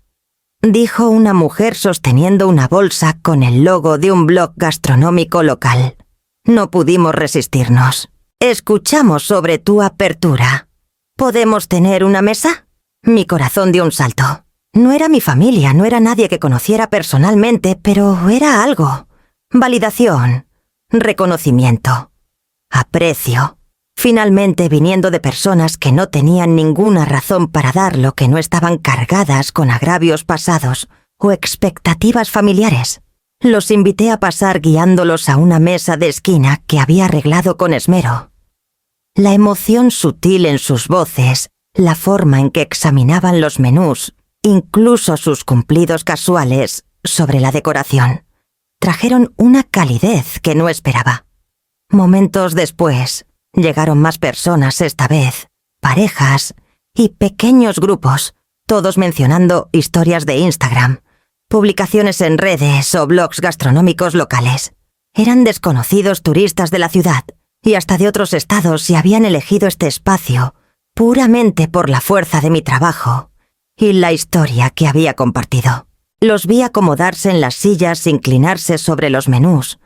S1: dijo una mujer sosteniendo una bolsa con el logo de un blog gastronómico local. No pudimos resistirnos. «Escuchamos sobre tu apertura. ¿Podemos tener una mesa?» Mi corazón dio un salto. No era mi familia, no era nadie que conociera personalmente, pero era algo. Validación, reconocimiento, aprecio, finalmente viniendo de personas que no tenían ninguna razón para dar lo que no estaban cargadas con agravios pasados o expectativas familiares. Los invité a pasar guiándolos a una mesa de esquina que había arreglado con esmero. La emoción sutil en sus voces, la forma en que examinaban los menús, incluso sus cumplidos casuales sobre la decoración, trajeron una calidez que no esperaba. Momentos después, llegaron más personas esta vez, parejas y pequeños grupos, todos mencionando historias de Instagram, publicaciones en redes o blogs gastronómicos locales. Eran desconocidos turistas de la ciudad y hasta de otros estados y habían elegido este espacio puramente por la fuerza de mi trabajo y la historia que había compartido. Los vi acomodarse en las sillas, inclinarse sobre los menús,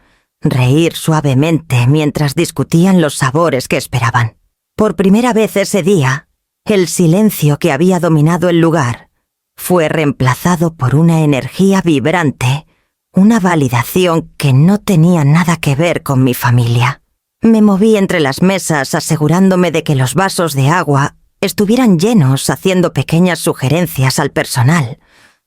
S1: reír suavemente mientras discutían los sabores que esperaban. Por primera vez ese día, el silencio que había dominado el lugar fue reemplazado por una energía vibrante, una validación que no tenía nada que ver con mi familia. Me moví entre las mesas asegurándome de que los vasos de agua estuvieran llenos, haciendo pequeñas sugerencias al personal,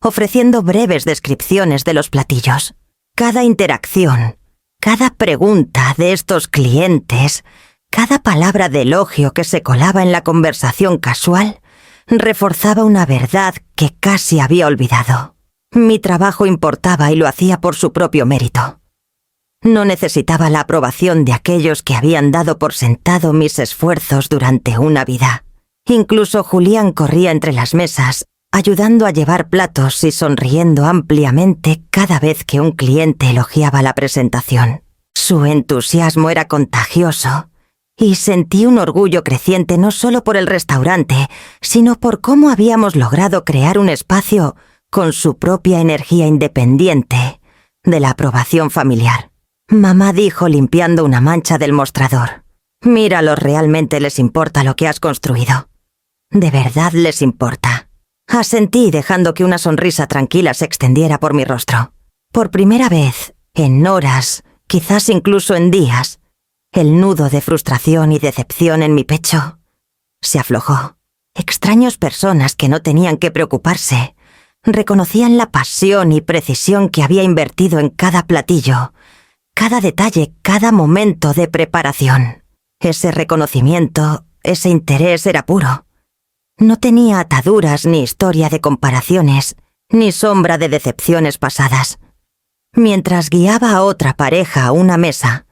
S1: ofreciendo breves descripciones de los platillos. Cada interacción, cada pregunta de estos clientes, cada palabra de elogio que se colaba en la conversación casual, reforzaba una verdad que casi había olvidado. Mi trabajo importaba y lo hacía por su propio mérito. No necesitaba la aprobación de aquellos que habían dado por sentado mis esfuerzos durante una vida. Incluso Julián corría entre las mesas, ayudando a llevar platos y sonriendo ampliamente cada vez que un cliente elogiaba la presentación. Su entusiasmo era contagioso, y sentí un orgullo creciente no solo por el restaurante, sino por cómo habíamos logrado crear un espacio con su propia energía independiente de la aprobación familiar. Mamá dijo limpiando una mancha del mostrador: «Míralos, realmente les importa lo que has construido. De verdad les importa». Asentí dejando que una sonrisa tranquila se extendiera por mi rostro. Por primera vez, en horas, quizás incluso en días, el nudo de frustración y decepción en mi pecho se aflojó. Extrañas personas que no tenían que preocuparse reconocían la pasión y precisión que había invertido en cada platillo, cada detalle, cada momento de preparación. Ese reconocimiento, ese interés era puro. No tenía ataduras ni historia de comparaciones, ni sombra de decepciones pasadas. Mientras guiaba a otra pareja a una mesa,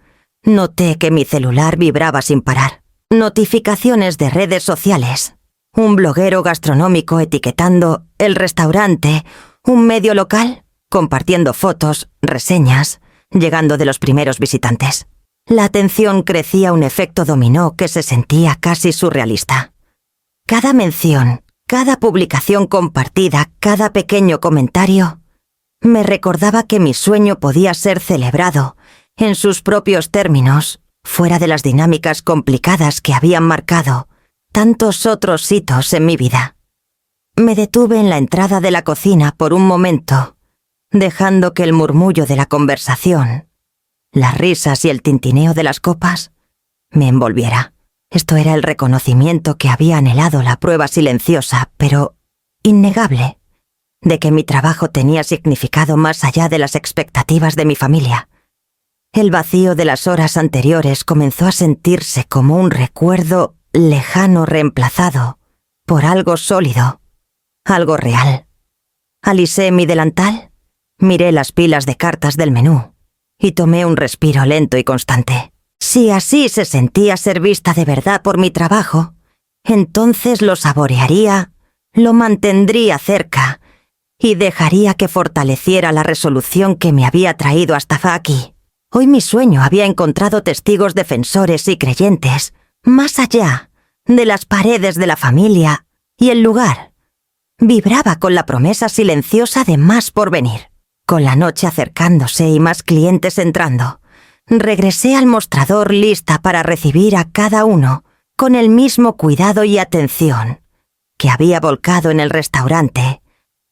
S1: noté que mi celular vibraba sin parar. Notificaciones de redes sociales, un bloguero gastronómico etiquetando el restaurante, un medio local compartiendo fotos, reseñas, llegando de los primeros visitantes. La atención crecía, un efecto dominó que se sentía casi surrealista. Cada mención, cada publicación compartida, cada pequeño comentario, me recordaba que mi sueño podía ser celebrado en sus propios términos, fuera de las dinámicas complicadas que habían marcado tantos otros hitos en mi vida. Me detuve en la entrada de la cocina por un momento, dejando que el murmullo de la conversación, las risas y el tintineo de las copas me envolviera. Esto era el reconocimiento que había anhelado, la prueba silenciosa, pero innegable, de que mi trabajo tenía significado más allá de las expectativas de mi familia. El vacío de las horas anteriores comenzó a sentirse como un recuerdo lejano reemplazado por algo sólido, algo real. Alisé mi delantal, miré las pilas de cartas del menú y tomé un respiro lento y constante. Si así se sentía ser vista de verdad por mi trabajo, entonces lo saborearía, lo mantendría cerca y dejaría que fortaleciera la resolución que me había traído hasta aquí. Hoy mi sueño había encontrado testigos defensores y creyentes, más allá de las paredes de la familia y el lugar. Vibraba con la promesa silenciosa de más por venir. Con la noche acercándose y más clientes entrando, regresé al mostrador lista para recibir a cada uno con el mismo cuidado y atención que había volcado en el restaurante,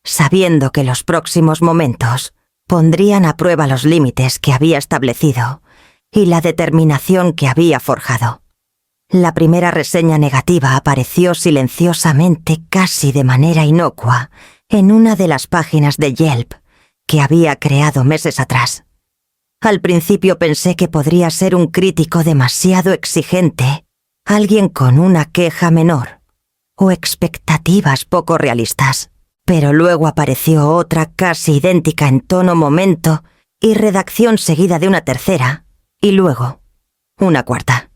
S1: sabiendo que los próximos momentos pondrían a prueba los límites que había establecido y la determinación que había forjado. La primera reseña negativa apareció silenciosamente, casi de manera inocua, en una de las páginas de Yelp que había creado meses atrás. Al principio pensé que podría ser un crítico demasiado exigente, alguien con una queja menor, o expectativas poco realistas. Pero luego apareció otra casi idéntica en tono, momento y redacción, seguida de una tercera, y luego una cuarta.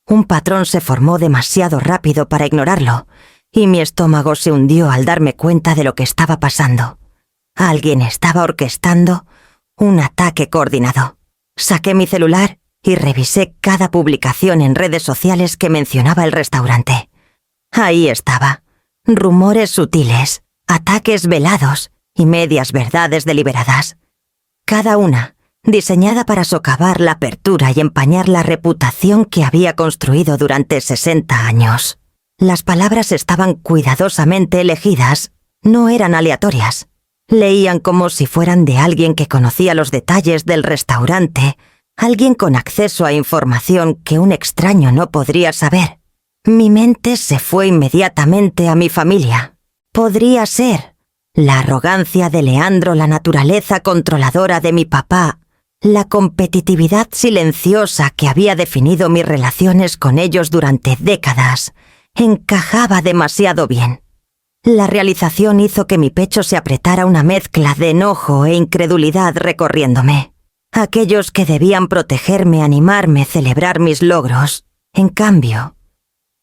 S1: Un patrón se formó demasiado rápido para ignorarlo, y mi estómago se hundió al darme cuenta de lo que estaba pasando. Alguien estaba orquestando un ataque coordinado. Saqué mi celular y revisé cada publicación en redes sociales que mencionaba el restaurante. Ahí estaba. Rumores sutiles, ataques velados y medias verdades deliberadas. Cada una diseñada para socavar la apertura y empañar la reputación que había construido durante 60 años. Las palabras estaban cuidadosamente elegidas, no eran aleatorias. Leían como si fueran de alguien que conocía los detalles del restaurante, alguien con acceso a información que un extraño no podría saber. Mi mente se fue inmediatamente a mi familia. Podría ser la arrogancia de Leandro, la naturaleza controladora de mi papá, la competitividad silenciosa que había definido mis relaciones con ellos durante décadas. Encajaba demasiado bien. La realización hizo que mi pecho se apretara, una mezcla de enojo e incredulidad recorriéndome. Aquellos que debían protegerme, animarme, celebrar mis logros, en cambio,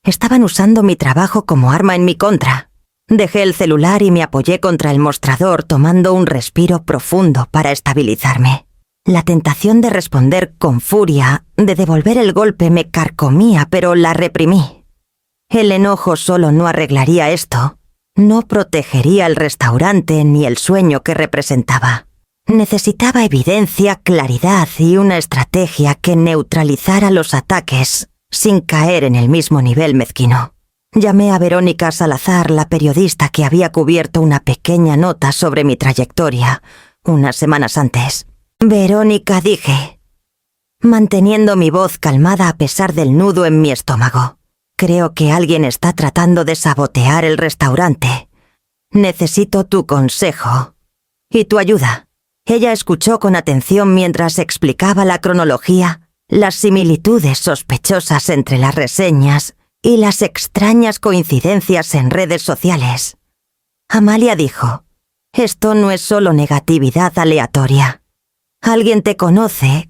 S1: estaban usando mi trabajo como arma en mi contra. Dejé el celular y me apoyé contra el mostrador, tomando un respiro profundo para estabilizarme. La tentación de responder con furia, de devolver el golpe, me carcomía, pero la reprimí. El enojo solo no arreglaría esto. No protegería el restaurante ni el sueño que representaba. Necesitaba evidencia, claridad y una estrategia que neutralizara los ataques sin caer en el mismo nivel mezquino. Llamé a Verónica Salazar, la periodista que había cubierto una pequeña nota sobre mi trayectoria unas semanas antes. «Verónica», dije, manteniendo mi voz calmada a pesar del nudo en mi estómago. «Creo que alguien está tratando de sabotear el restaurante. Necesito tu consejo y tu ayuda». Ella escuchó con atención mientras explicaba la cronología, las similitudes sospechosas entre las reseñas y las extrañas coincidencias en redes sociales. Amalia dijo, «Esto no es solo negatividad aleatoria. Alguien te conoce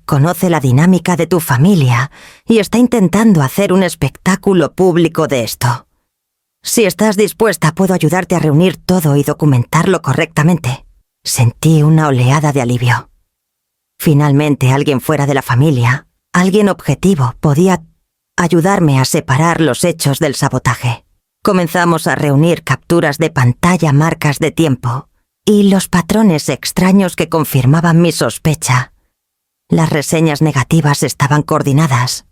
S1: la dinámica de tu familia y está intentando hacer un espectáculo público de esto. Si estás dispuesta, puedo ayudarte a reunir todo y documentarlo correctamente». Sentí una oleada de alivio. Finalmente, alguien fuera de la familia, alguien objetivo, podía ayudarme a separar los hechos del sabotaje. Comenzamos a reunir capturas de pantalla, marcas de tiempo y los patrones extraños que confirmaban mi sospecha. Las reseñas negativas estaban coordinadas.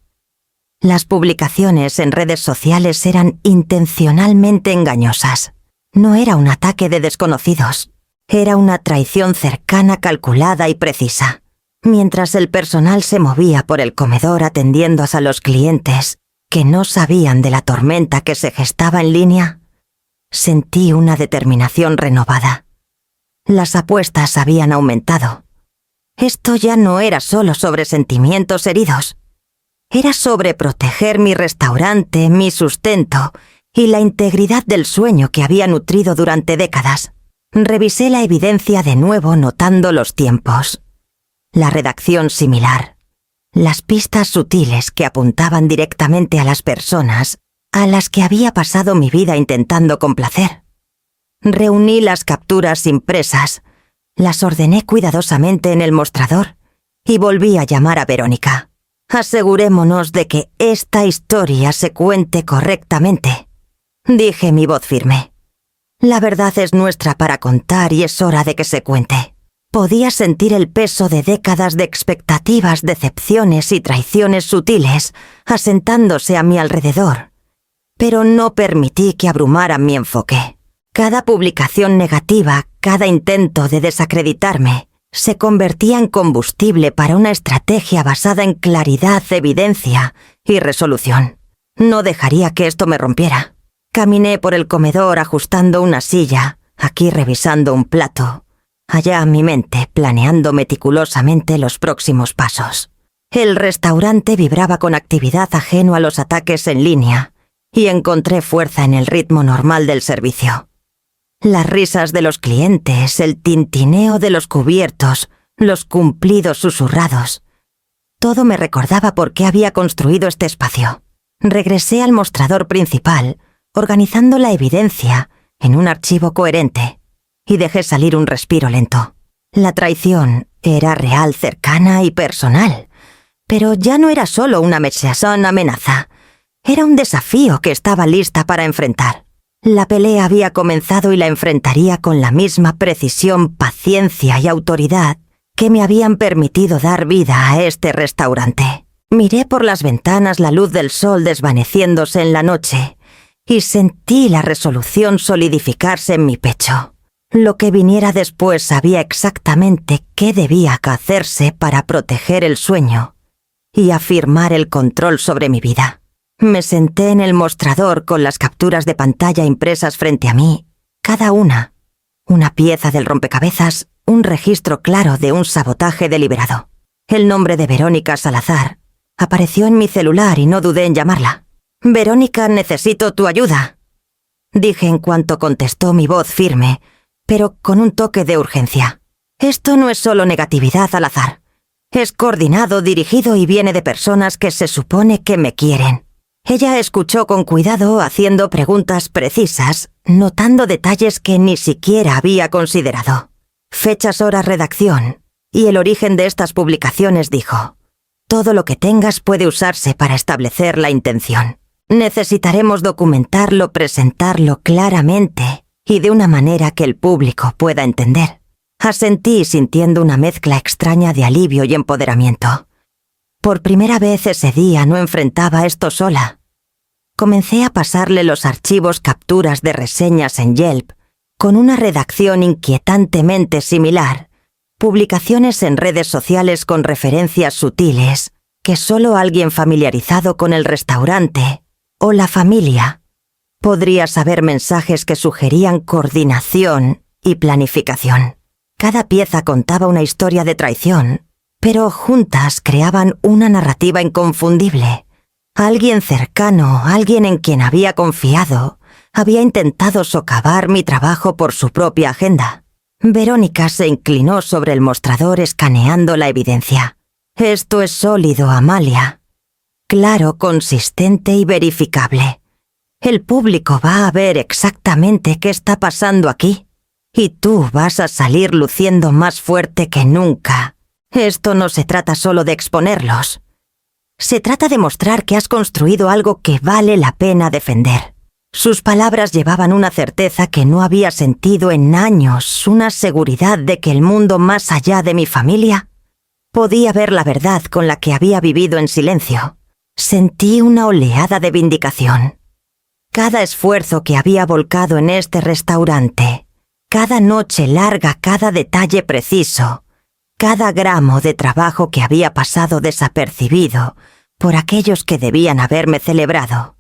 S1: Las publicaciones en redes sociales eran intencionalmente engañosas. No era un ataque de desconocidos. Era una traición cercana, calculada y precisa. Mientras el personal se movía por el comedor atendiendo a los clientes que no sabían de la tormenta que se gestaba en línea, sentí una determinación renovada. Las apuestas habían aumentado. Esto ya no era solo sobre sentimientos heridos. Era sobre proteger mi restaurante, mi sustento y la integridad del sueño que había nutrido durante décadas. Revisé la evidencia de nuevo, notando los tiempos. La redacción similar. Las pistas sutiles que apuntaban directamente a las personas a las que había pasado mi vida intentando complacer. Reuní las capturas impresas, las ordené cuidadosamente en el mostrador y volví a llamar a Verónica. «Asegurémonos de que esta historia se cuente correctamente», dije, mi voz firme. «La verdad es nuestra para contar y es hora de que se cuente». Podía sentir el peso de décadas de expectativas, decepciones y traiciones sutiles asentándose a mi alrededor, pero no permití que abrumaran mi enfoque. Cada publicación negativa, cada intento de desacreditarme, se convertía en combustible para una estrategia basada en claridad, evidencia y resolución. No dejaría que esto me rompiera. Caminé por el comedor ajustando una silla, aquí revisando un plato, allá mi mente planeando meticulosamente los próximos pasos. El restaurante vibraba con actividad ajeno a los ataques en línea, y encontré fuerza en el ritmo normal del servicio. Las risas de los clientes, el tintineo de los cubiertos, los cumplidos susurrados. Todo me recordaba por qué había construido este espacio. Regresé al mostrador principal, organizando la evidencia en un archivo coherente, y dejé salir un respiro lento. La traición era real, cercana y personal, pero ya no era solo una amenaza. Era un desafío que estaba lista para enfrentar. La pelea había comenzado y la enfrentaría con la misma precisión, paciencia y autoridad que me habían permitido dar vida a este restaurante. Miré por las ventanas la luz del sol desvaneciéndose en la noche y sentí la resolución solidificarse en mi pecho. Lo que viniera después sabía exactamente qué debía hacerse para proteger el sueño y afirmar el control sobre mi vida. Me senté en el mostrador con las capturas de pantalla impresas frente a mí, cada una pieza del rompecabezas, un registro claro de un sabotaje deliberado. El nombre de Verónica Salazar apareció en mi celular y no dudé en llamarla. «Verónica, necesito tu ayuda», dije en cuanto contestó mi voz firme, pero con un toque de urgencia. Esto no es solo negatividad al azar. Es coordinado, dirigido y viene de personas que se supone que me quieren. Ella escuchó con cuidado, haciendo preguntas precisas, notando detalles que ni siquiera había considerado. Fechas, horas, redacción y el origen de estas publicaciones, dijo. Todo lo que tengas puede usarse para establecer la intención. Necesitaremos documentarlo, presentarlo claramente y de una manera que el público pueda entender. Asentí sintiendo una mezcla extraña de alivio y empoderamiento. Por primera vez ese día no enfrentaba esto sola. Comencé a pasarle los archivos capturas de reseñas en Yelp, con una redacción inquietantemente similar, publicaciones en redes sociales con referencias sutiles que solo alguien familiarizado con el restaurante o la familia podría saber, mensajes que sugerían coordinación y planificación. Cada pieza contaba una historia de traición, pero juntas creaban una narrativa inconfundible. Alguien cercano, alguien en quien había confiado, había intentado socavar mi trabajo por su propia agenda. Verónica se inclinó sobre el mostrador escaneando la evidencia. Esto es sólido, Amalia. Claro, consistente y verificable. El público va a ver exactamente qué está pasando aquí. Y tú vas a salir luciendo más fuerte que nunca. Esto no se trata solo de exponerlos. Se trata de mostrar que has construido algo que vale la pena defender. Sus palabras llevaban una certeza que no había sentido en años, una seguridad de que el mundo más allá de mi familia podía ver la verdad con la que había vivido en silencio. Sentí una oleada de vindicación. Cada esfuerzo que había volcado en este restaurante, cada noche larga, cada detalle preciso, cada gramo de trabajo que había pasado desapercibido por aquellos que debían haberme celebrado,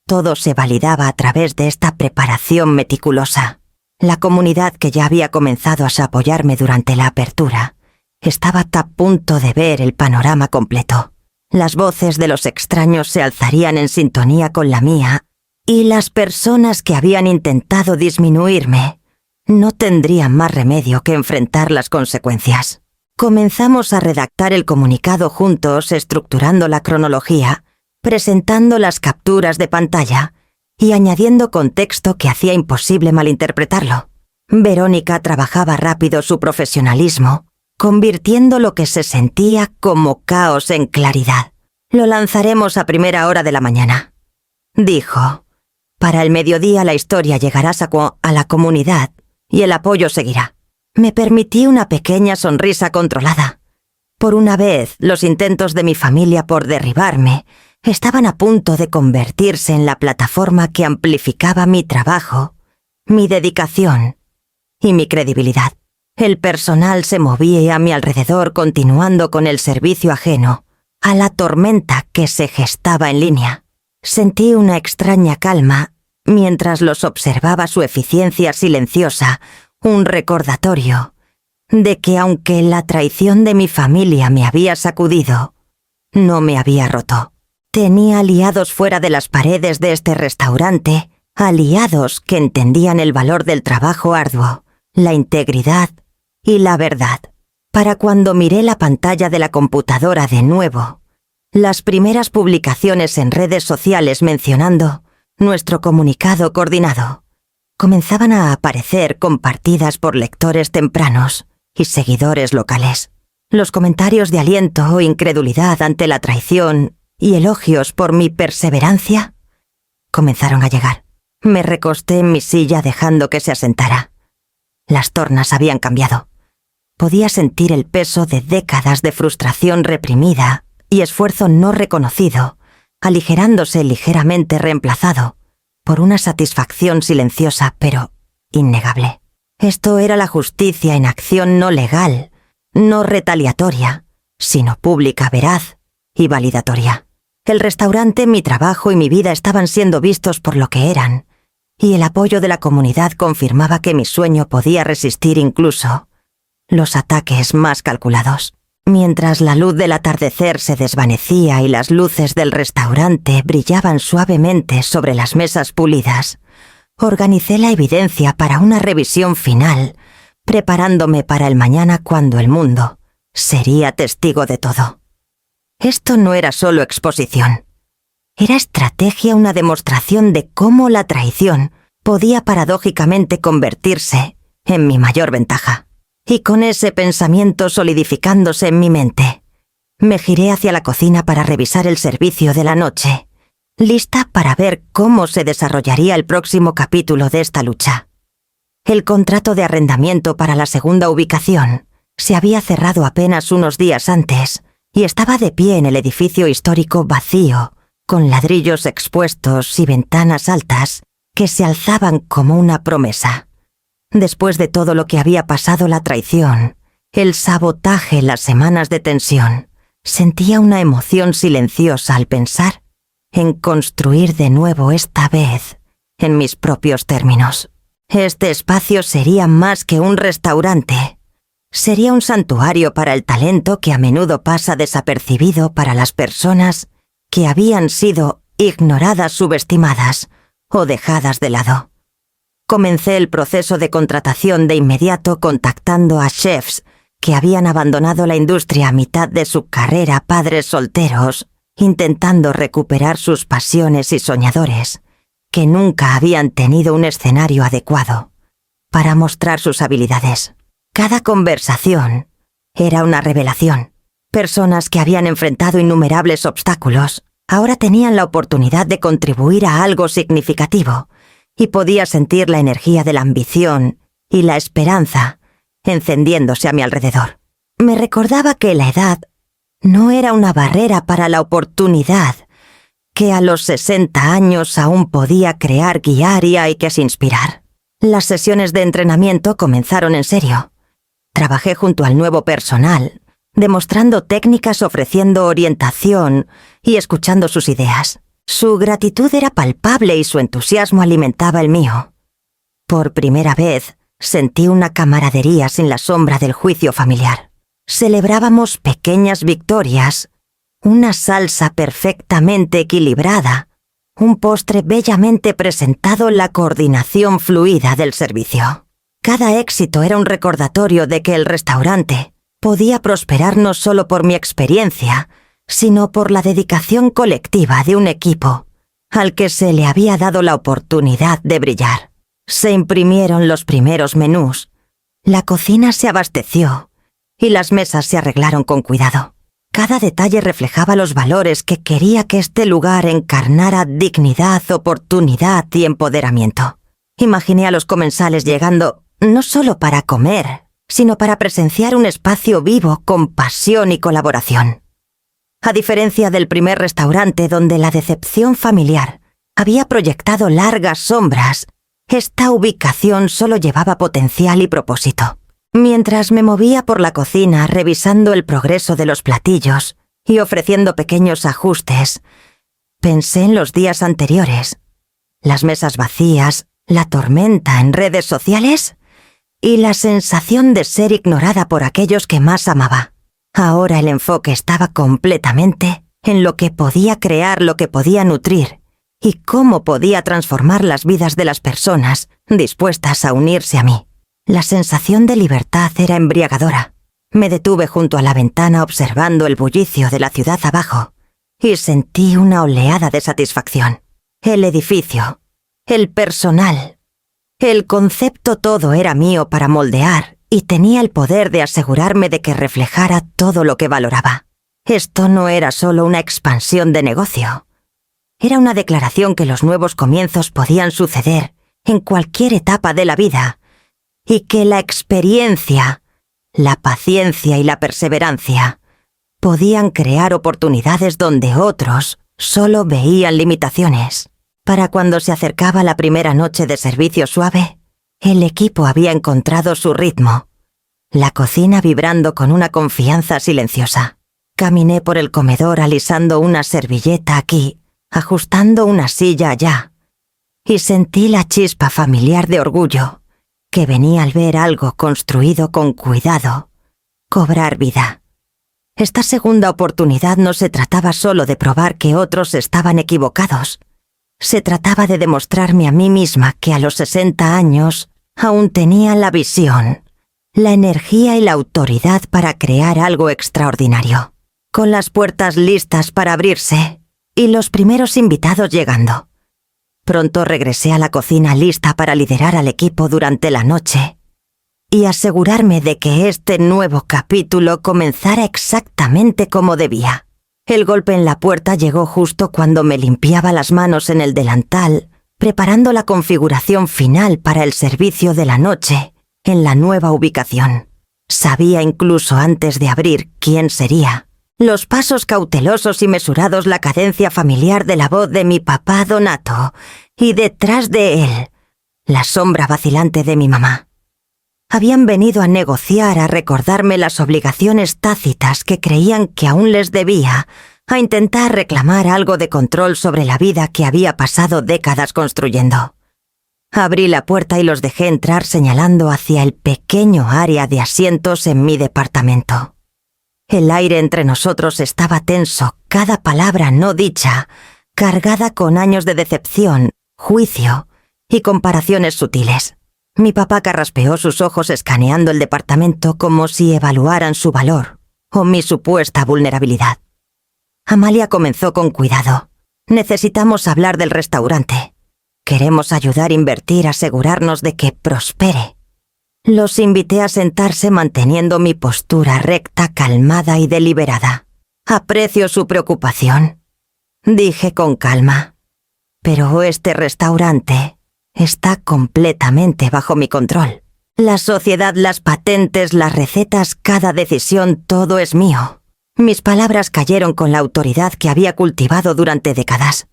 S1: todo se validaba a través de esta preparación meticulosa. La comunidad que ya había comenzado a apoyarme durante la apertura estaba a punto de ver el panorama completo. Las voces de los extraños se alzarían en sintonía con la mía y las personas que habían intentado disminuirme no tendrían más remedio que enfrentar las consecuencias. Comenzamos a redactar el comunicado juntos, estructurando la cronología, presentando las capturas de pantalla y añadiendo contexto que hacía imposible malinterpretarlo. Verónica trabajaba rápido su profesionalismo, convirtiendo lo que se sentía como caos en claridad. Lo lanzaremos a primera hora de la mañana, dijo. Para el mediodía la historia llegará a la comunidad y el apoyo seguirá. Me permití una pequeña sonrisa controlada. Por una vez, los intentos de mi familia por derribarme estaban a punto de convertirse en la plataforma que amplificaba mi trabajo, mi dedicación y mi credibilidad. El personal se movía a mi alrededor, continuando con el servicio ajeno a la tormenta que se gestaba en línea. Sentí una extraña calma mientras los observaba su eficiencia silenciosa, un recordatorio de que aunque la traición de mi familia me había sacudido, no me había roto. Tenía aliados fuera de las paredes de este restaurante, aliados que entendían el valor del trabajo arduo, la integridad y la verdad. Para cuando miré la pantalla de la computadora de nuevo, las primeras publicaciones en redes sociales mencionando nuestro comunicado coordinado comenzaban a aparecer compartidas por lectores tempranos y seguidores locales. Los comentarios de aliento o incredulidad ante la traición y elogios por mi perseverancia comenzaron a llegar. Me recosté en mi silla dejando que se asentara. Las tornas habían cambiado. Podía sentir el peso de décadas de frustración reprimida y esfuerzo no reconocido, aligerándose ligeramente reemplazado por una satisfacción silenciosa pero innegable. Esto era la justicia en acción no legal, no retaliatoria, sino pública, veraz y validatoria. El restaurante, mi trabajo y mi vida estaban siendo vistos por lo que eran, y el apoyo de la comunidad confirmaba que mi sueño podía resistir incluso los ataques más calculados. Mientras la luz del atardecer se desvanecía y las luces del restaurante brillaban suavemente sobre las mesas pulidas, organicé la evidencia para una revisión final, preparándome para el mañana cuando el mundo sería testigo de todo. Esto no era solo exposición. Era estrategia, una demostración de cómo la traición podía paradójicamente convertirse en mi mayor ventaja. Y con ese pensamiento solidificándose en mi mente, me giré hacia la cocina para revisar el servicio de la noche, lista para ver cómo se desarrollaría el próximo capítulo de esta lucha. El contrato de arrendamiento para la segunda ubicación se había cerrado apenas unos días antes y estaba de pie en el edificio histórico vacío, con ladrillos expuestos y ventanas altas que se alzaban como una promesa. Después de todo lo que había pasado, la traición, el sabotaje, las semanas de tensión, sentía una emoción silenciosa al pensar en construir de nuevo, esta vez en mis propios términos. Este espacio sería más que un restaurante. Sería un santuario para el talento que a menudo pasa desapercibido para las personas que habían sido ignoradas, subestimadas o dejadas de lado. Comencé el proceso de contratación de inmediato contactando a chefs que habían abandonado la industria a mitad de su carrera, padres solteros, intentando recuperar sus pasiones y soñadores, que nunca habían tenido un escenario adecuado para mostrar sus habilidades. Cada conversación era una revelación. Personas que habían enfrentado innumerables obstáculos ahora tenían la oportunidad de contribuir a algo significativo, y podía sentir la energía de la ambición y la esperanza encendiéndose a mi alrededor. Me recordaba que la edad no era una barrera para la oportunidad, que a los 60 años aún podía crear, guiar y hay que inspirar. Las sesiones de entrenamiento comenzaron en serio. Trabajé junto al nuevo personal, demostrando técnicas, ofreciendo orientación y escuchando sus ideas. Su gratitud era palpable y su entusiasmo alimentaba el mío. Por primera vez, sentí una camaradería sin la sombra del juicio familiar. Celebrábamos pequeñas victorias, una salsa perfectamente equilibrada, un postre bellamente presentado, la coordinación fluida del servicio. Cada éxito era un recordatorio de que el restaurante podía prosperar no solo por mi experiencia, sino por la dedicación colectiva de un equipo al que se le había dado la oportunidad de brillar. Se imprimieron los primeros menús, la cocina se abasteció y las mesas se arreglaron con cuidado. Cada detalle reflejaba los valores que quería que este lugar encarnara: dignidad, oportunidad y empoderamiento. Imaginé a los comensales llegando no solo para comer, sino para presenciar un espacio vivo con pasión y colaboración. A diferencia del primer restaurante donde la decepción familiar había proyectado largas sombras, esta ubicación solo llevaba potencial y propósito. Mientras me movía por la cocina revisando el progreso de los platillos y ofreciendo pequeños ajustes, Pensé en los días anteriores, las mesas vacías, la tormenta en redes sociales y la sensación de ser ignorada por aquellos que más amaba. Ahora el enfoque estaba completamente en lo que podía crear, lo que podía nutrir y cómo podía transformar las vidas de las personas dispuestas a unirse a mí. La sensación de libertad era embriagadora. Me detuve junto a la ventana observando el bullicio de la ciudad abajo y sentí una oleada de satisfacción. El edificio, el personal, el concepto, todo era mío para moldear y tenía el poder de asegurarme de que reflejara todo lo que valoraba. Esto no era solo una expansión de negocio. Era una declaración que los nuevos comienzos podían suceder en cualquier etapa de la vida y que la experiencia, la paciencia y la perseverancia podían crear oportunidades donde otros solo veían limitaciones. Para cuando se acercaba la primera noche de servicio suave, el equipo había encontrado su ritmo, la cocina vibrando con una confianza silenciosa. Caminé por el comedor alisando una servilleta aquí, ajustando una silla allá, y sentí la chispa familiar de orgullo que venía al ver algo construido con cuidado cobrar vida. Esta segunda oportunidad no se trataba solo de probar que otros estaban equivocados. Se trataba de demostrarme a mí misma que a los 60 años aún tenía la visión, la energía y la autoridad para crear algo extraordinario. Con las puertas listas para abrirse y los primeros invitados llegando. Pronto regresé a la cocina lista para liderar al equipo durante la noche y asegurarme de que este nuevo capítulo comenzara exactamente como debía. El golpe en la puerta llegó justo cuando me limpiaba las manos en el delantal, preparando la configuración final para el servicio de la noche en la nueva ubicación. Sabía incluso antes de abrir quién sería. Los pasos cautelosos y mesurados, la cadencia familiar de la voz de mi papá Donato, y detrás de él, la sombra vacilante de mi mamá. Habían venido a negociar, a recordarme las obligaciones tácitas que creían que aún les debía, a intentar reclamar algo de control sobre la vida que había pasado décadas construyendo. Abrí la puerta y los dejé entrar señalando hacia el pequeño área de asientos en mi departamento. El aire entre nosotros estaba tenso, cada palabra no dicha, cargada con años de decepción, juicio y comparaciones sutiles. Mi papá carraspeó sus ojos escaneando el departamento como si evaluaran su valor o mi supuesta vulnerabilidad. Amalia comenzó con cuidado. Necesitamos hablar del restaurante. Queremos ayudar a invertir, asegurarnos de que prospere. Los invité a sentarse manteniendo mi postura recta, calmada y deliberada. Aprecio su preocupación, dije con calma, pero este restaurante está completamente bajo mi control. La sociedad, las patentes, las recetas, cada decisión, todo es mío. Mis palabras cayeron con la autoridad que había cultivado durante décadas.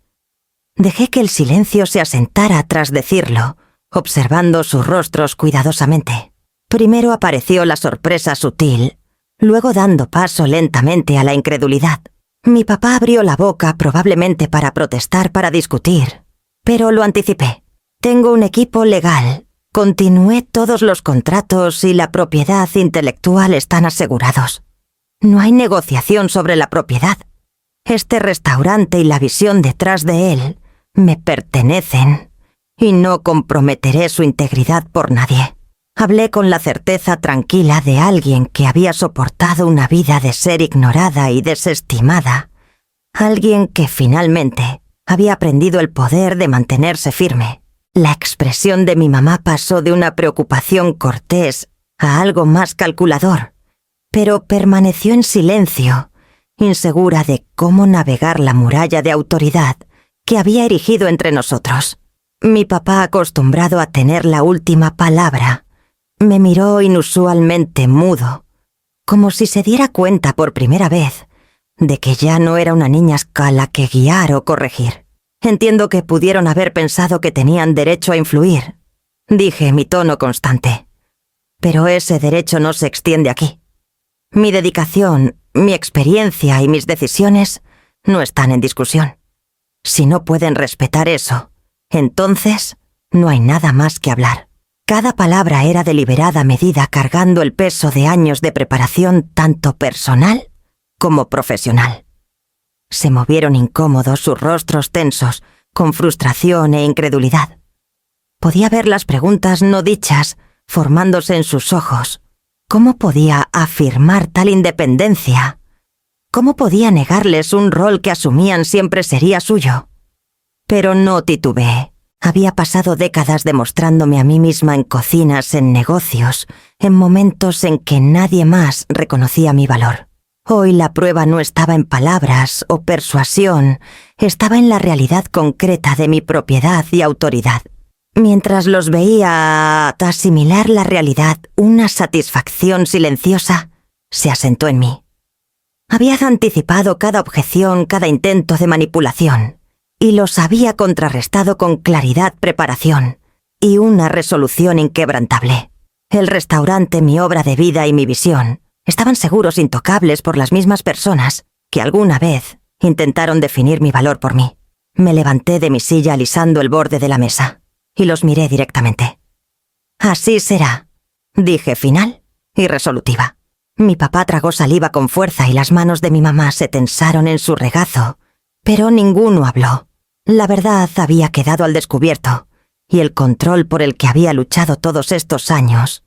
S1: Dejé que el silencio se asentara tras decirlo, observando sus rostros cuidadosamente. Primero apareció la sorpresa sutil, luego dando paso lentamente a la incredulidad. Mi papá abrió la boca probablemente para protestar, para discutir, pero lo anticipé. Tengo un equipo legal. Continué, todos los contratos y la propiedad intelectual están asegurados. No hay negociación sobre la propiedad. Este restaurante y la visión detrás de él me pertenecen y no comprometeré su integridad por nadie. Hablé con la certeza tranquila de alguien que había soportado una vida de ser ignorada y desestimada. Alguien que finalmente había aprendido el poder de mantenerse firme. La expresión de mi mamá pasó de una preocupación cortés a algo más calculador, pero permaneció en silencio, insegura de cómo navegar la muralla de autoridad que había erigido entre nosotros. Mi papá, acostumbrado a tener la última palabra, me miró inusualmente mudo, como si se diera cuenta por primera vez de que ya no era una niña a la que guiar o corregir. Entiendo que pudieron haber pensado que tenían derecho a influir, dije en mi tono constante, pero ese derecho no se extiende aquí. Mi dedicación, mi experiencia y mis decisiones no están en discusión. Si no pueden respetar eso, entonces no hay nada más que hablar. Cada palabra era deliberada medida, cargando el peso de años de preparación tanto personal como profesional. Se movieron incómodos sus rostros tensos, con frustración e incredulidad. Podía ver las preguntas no dichas formándose en sus ojos. ¿Cómo podía afirmar tal independencia? ¿Cómo podía negarles un rol que asumían siempre sería suyo? Pero no titubeé. Había pasado décadas demostrándome a mí misma en cocinas, en negocios, en momentos en que nadie más reconocía mi valor. Hoy la prueba no estaba en palabras o persuasión, estaba en la realidad concreta de mi propiedad y autoridad. Mientras los veía asimilar la realidad, una satisfacción silenciosa se asentó en mí. Había anticipado cada objeción, cada intento de manipulación, y los había contrarrestado con claridad, preparación y una resolución inquebrantable. El restaurante, mi obra de vida y mi visión estaban seguros intocables por las mismas personas que alguna vez intentaron definir mi valor por mí. Me levanté de mi silla alisando el borde de la mesa y los miré directamente. «Así será», dije final y resolutiva. Mi papá tragó saliva con fuerza y las manos de mi mamá se tensaron en su regazo, pero ninguno habló. La verdad había quedado al descubierto, y el control por el que había luchado todos estos años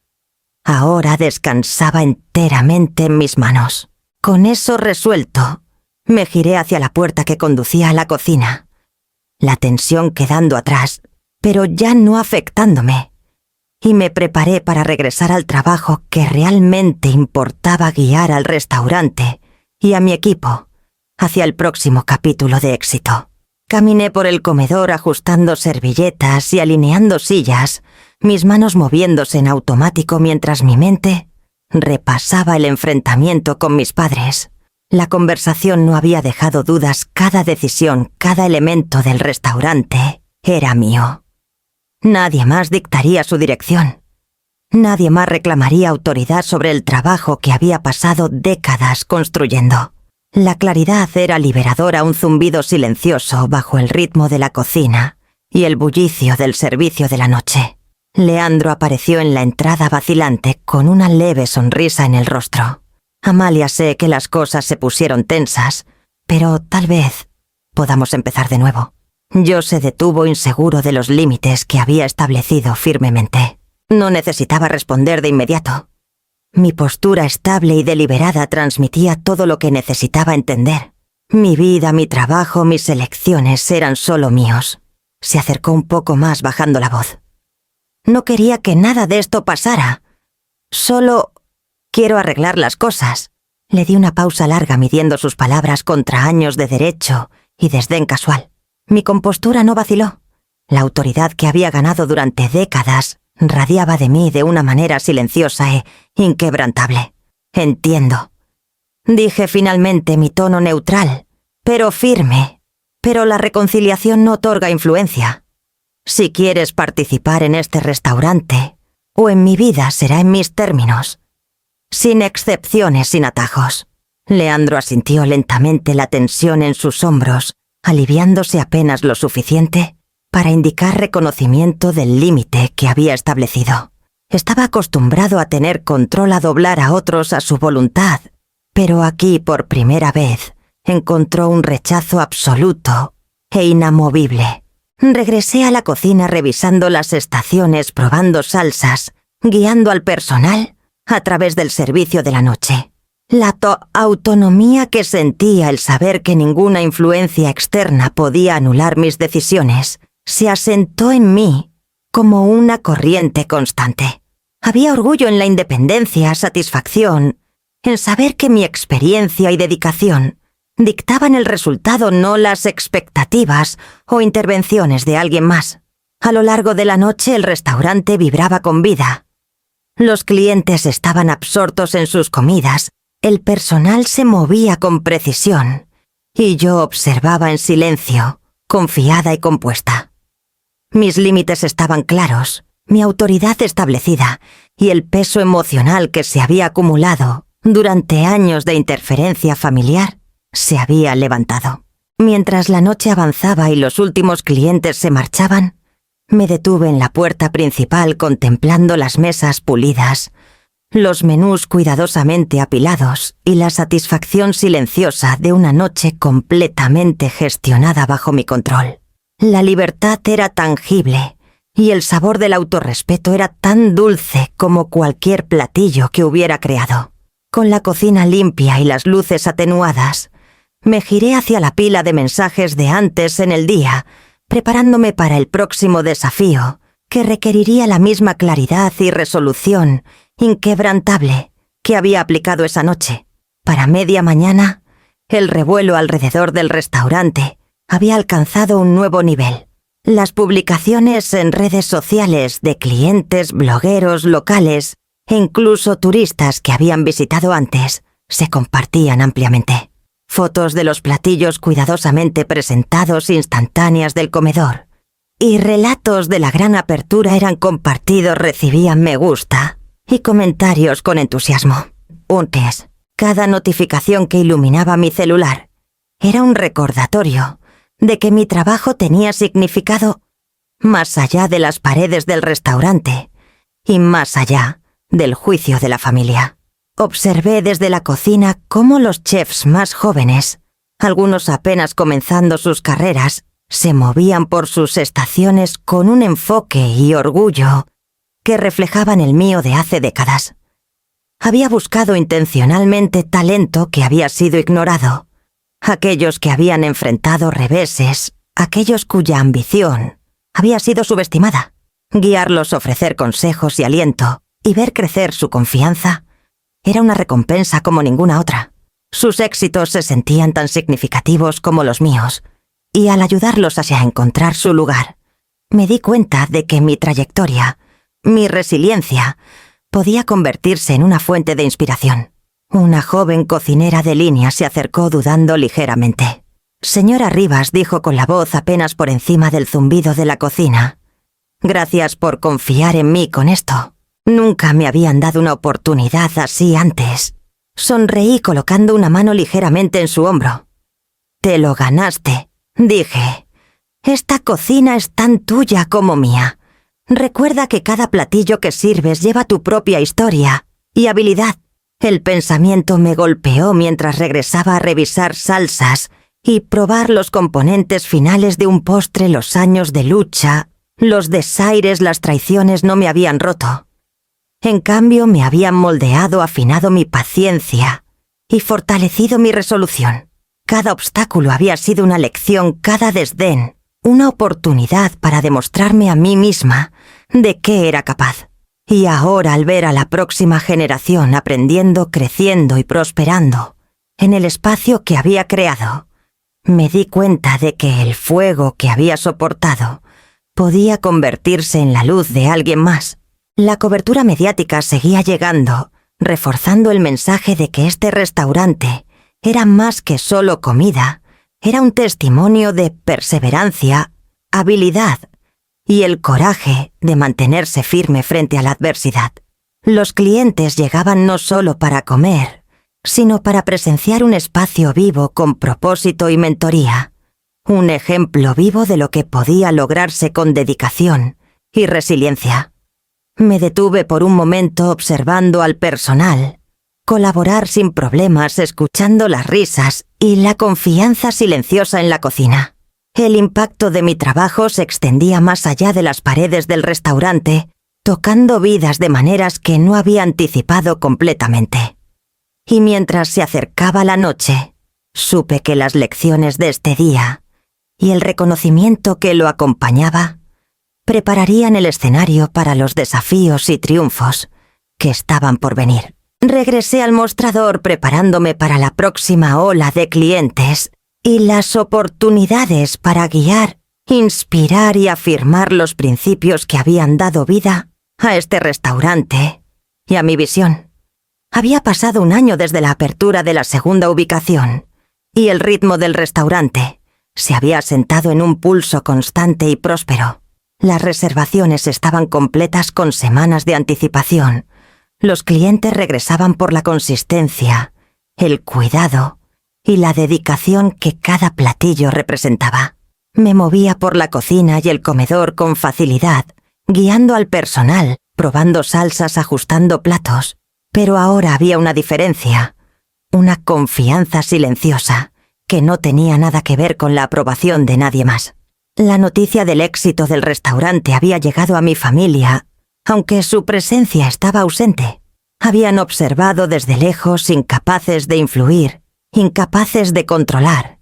S1: ahora descansaba enteramente en mis manos. Con eso resuelto, me giré hacia la puerta que conducía a la cocina, la tensión quedando atrás, pero ya no afectándome, y me preparé para regresar al trabajo que realmente importaba, guiar al restaurante y a mi equipo hacia el próximo capítulo de éxito. Caminé por el comedor ajustando servilletas y alineando sillas, mis manos moviéndose en automático mientras mi mente repasaba el enfrentamiento con mis padres. La conversación no había dejado dudas, cada decisión, cada elemento del restaurante era mío. Nadie más dictaría su dirección. Nadie más reclamaría autoridad sobre el trabajo que había pasado décadas construyendo. La claridad era liberadora, un zumbido silencioso bajo el ritmo de la cocina y el bullicio del servicio de la noche. Leandro apareció en la entrada vacilante con una leve sonrisa en el rostro. Amalia, sé que las cosas se pusieron tensas, pero tal vez podamos empezar de nuevo. Yo se detuvo inseguro de los límites que había establecido firmemente. No necesitaba responder de inmediato. Mi postura estable y deliberada transmitía todo lo que necesitaba entender. Mi vida, mi trabajo, mis elecciones eran solo míos. Se acercó un poco más bajando la voz. No quería que nada de esto pasara. Solo quiero arreglar las cosas. Le di una pausa larga midiendo sus palabras contra años de derecho y desdén casual. Mi compostura no vaciló. La autoridad que había ganado durante décadas radiaba de mí de una manera silenciosa e inquebrantable. Entiendo. Dije finalmente, mi tono neutral, pero firme. Pero la reconciliación no otorga influencia. Si quieres participar en este restaurante, o en mi vida, será en mis términos. Sin excepciones, sin atajos. Leandro asintió lentamente, la tensión en sus hombros, aliviándose apenas lo suficiente para indicar reconocimiento del límite que había establecido. Estaba acostumbrado a tener control, a doblar a otros a su voluntad, pero aquí por primera vez encontró un rechazo absoluto e inamovible. Regresé a la cocina revisando las estaciones, probando salsas, guiando al personal a través del servicio de la noche. La autonomía que sentía, el saber que ninguna influencia externa podía anular mis decisiones, se asentó en mí como una corriente constante. Había orgullo en la independencia, satisfacción, en saber que mi experiencia y dedicación dictaban el resultado, no las expectativas o intervenciones de alguien más. A lo largo de la noche el restaurante vibraba con vida. Los clientes estaban absortos en sus comidas, el personal se movía con precisión, y yo observaba en silencio, confiada y compuesta. Mis límites estaban claros, mi autoridad establecida, y el peso emocional que se había acumulado durante años de interferencia familiar se había levantado. Mientras la noche avanzaba y los últimos clientes se marchaban, me detuve en la puerta principal contemplando las mesas pulidas, los menús cuidadosamente apilados y la satisfacción silenciosa de una noche completamente gestionada bajo mi control. La libertad era tangible y el sabor del autorrespeto era tan dulce como cualquier platillo que hubiera creado. Con la cocina limpia y las luces atenuadas, me giré hacia la pila de mensajes de antes en el día, preparándome para el próximo desafío, que requeriría la misma claridad y resolución inquebrantable que había aplicado esa noche. Para media mañana, el revuelo alrededor del restaurante había alcanzado un nuevo nivel. Las publicaciones en redes sociales de clientes, blogueros locales e incluso turistas que habían visitado antes se compartían ampliamente. Fotos de los platillos cuidadosamente presentados instantáneas del comedor y relatos de la gran apertura eran compartidos, recibían me gusta y comentarios con entusiasmo. Cada notificación que iluminaba mi celular era un recordatorio de que mi trabajo tenía significado más allá de las paredes del restaurante y más allá del juicio de la familia. Observé desde la cocina cómo los chefs más jóvenes, algunos apenas comenzando sus carreras, se movían por sus estaciones con un enfoque y orgullo que reflejaban el mío de hace décadas. Había buscado intencionalmente talento que había sido ignorado, aquellos que habían enfrentado reveses, aquellos cuya ambición había sido subestimada. Guiarlos, ofrecer consejos y aliento y ver crecer su confianza era una recompensa como ninguna otra. Sus éxitos se sentían tan significativos como los míos, y al ayudarlos hacia encontrar su lugar, me di cuenta de que mi trayectoria, mi resiliencia, podía convertirse en una fuente de inspiración. Una joven cocinera de línea se acercó dudando ligeramente. «Señora Rivas», dijo con la voz apenas por encima del zumbido de la cocina, «gracias por confiar en mí con esto. Nunca me habían dado una oportunidad así antes». Sonreí colocando una mano ligeramente en su hombro. «Te lo ganaste», dije. «Esta cocina es tan tuya como mía. Recuerda que cada platillo que sirves lleva tu propia historia y habilidad». El pensamiento me golpeó mientras regresaba a revisar salsas y probar los componentes finales de un postre. Los años de lucha, los desaires, las traiciones no me habían roto. En cambio, me habían moldeado, afinado mi paciencia y fortalecido mi resolución. Cada obstáculo había sido una lección, cada desdén, una oportunidad para demostrarme a mí misma de qué era capaz. Y ahora, al ver a la próxima generación aprendiendo, creciendo y prosperando en el espacio que había creado, me di cuenta de que el fuego que había soportado podía convertirse en la luz de alguien más. La cobertura mediática seguía llegando, reforzando el mensaje de que este restaurante era más que solo comida, era un testimonio de perseverancia, habilidad y el coraje de mantenerse firme frente a la adversidad. Los clientes llegaban no solo para comer, sino para presenciar un espacio vivo con propósito y mentoría, un ejemplo vivo de lo que podía lograrse con dedicación y resiliencia. Me detuve por un momento observando al personal, colaborar sin problemas, escuchando las risas y la confianza silenciosa en la cocina. El impacto de mi trabajo se extendía más allá de las paredes del restaurante, tocando vidas de maneras que no había anticipado completamente. Y mientras se acercaba la noche, supe que las lecciones de este día y el reconocimiento que lo acompañaba prepararían el escenario para los desafíos y triunfos que estaban por venir. Regresé al mostrador preparándome para la próxima ola de clientes y las oportunidades para guiar, inspirar y afirmar los principios que habían dado vida a este restaurante y a mi visión. Había pasado un año desde la apertura de la segunda ubicación y el ritmo del restaurante se había asentado en un pulso constante y próspero. Las reservaciones estaban completas con semanas de anticipación. Los clientes regresaban por la consistencia, el cuidado y la dedicación que cada platillo representaba. Me movía por la cocina y el comedor con facilidad, guiando al personal, probando salsas, ajustando platos. Pero ahora había una diferencia, una confianza silenciosa, que no tenía nada que ver con la aprobación de nadie más. La noticia del éxito del restaurante había llegado a mi familia, aunque su presencia estaba ausente. Habían observado desde lejos, incapaces de influir, incapaces de controlar,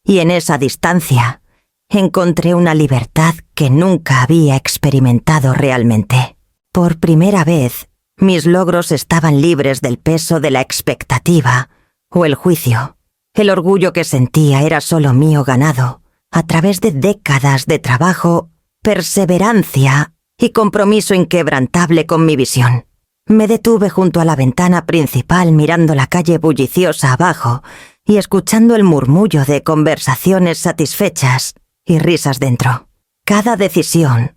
S1: y en esa distancia encontré una libertad que nunca había experimentado realmente. Por primera vez, mis logros estaban libres del peso de la expectativa o el juicio. El orgullo que sentía era solo mío ganado, a través de décadas de trabajo, perseverancia y compromiso inquebrantable con mi visión. Me detuve junto a la ventana principal mirando la calle bulliciosa abajo y escuchando el murmullo de conversaciones satisfechas y risas dentro. Cada decisión,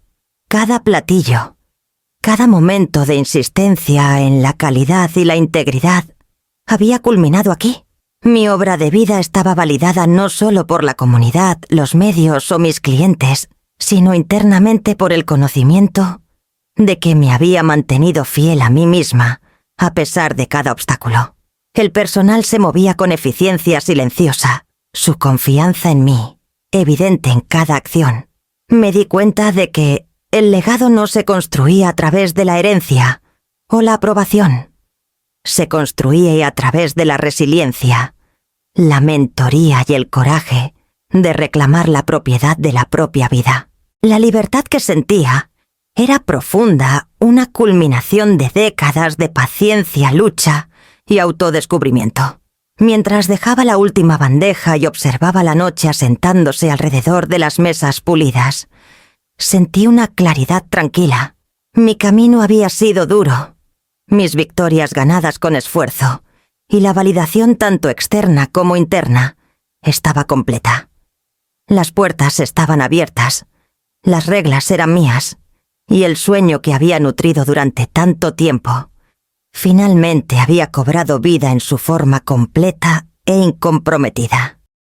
S1: cada platillo, cada momento de insistencia en la calidad y la integridad había culminado aquí. Mi obra de vida estaba validada no solo por la comunidad, los medios o mis clientes, sino internamente por el conocimiento de que me había mantenido fiel a mí misma, a pesar de cada obstáculo. El personal se movía con eficiencia silenciosa, su confianza en mí, evidente en cada acción. Me di cuenta de que el legado no se construía a través de la herencia o la aprobación. Se construía a través de la resiliencia, la mentoría y el coraje de reclamar la propiedad de la propia vida. La libertad que sentía era profunda, una culminación de décadas de paciencia, lucha y autodescubrimiento. Mientras dejaba la última bandeja y observaba la noche asentándose alrededor de las mesas pulidas, sentí una claridad tranquila. Mi camino había sido duro, mis victorias ganadas con esfuerzo, y la validación tanto externa como interna estaba completa. Las puertas estaban abiertas, las reglas eran mías, y el sueño que había nutrido durante tanto tiempo finalmente había cobrado vida en su forma completa e incomprometida.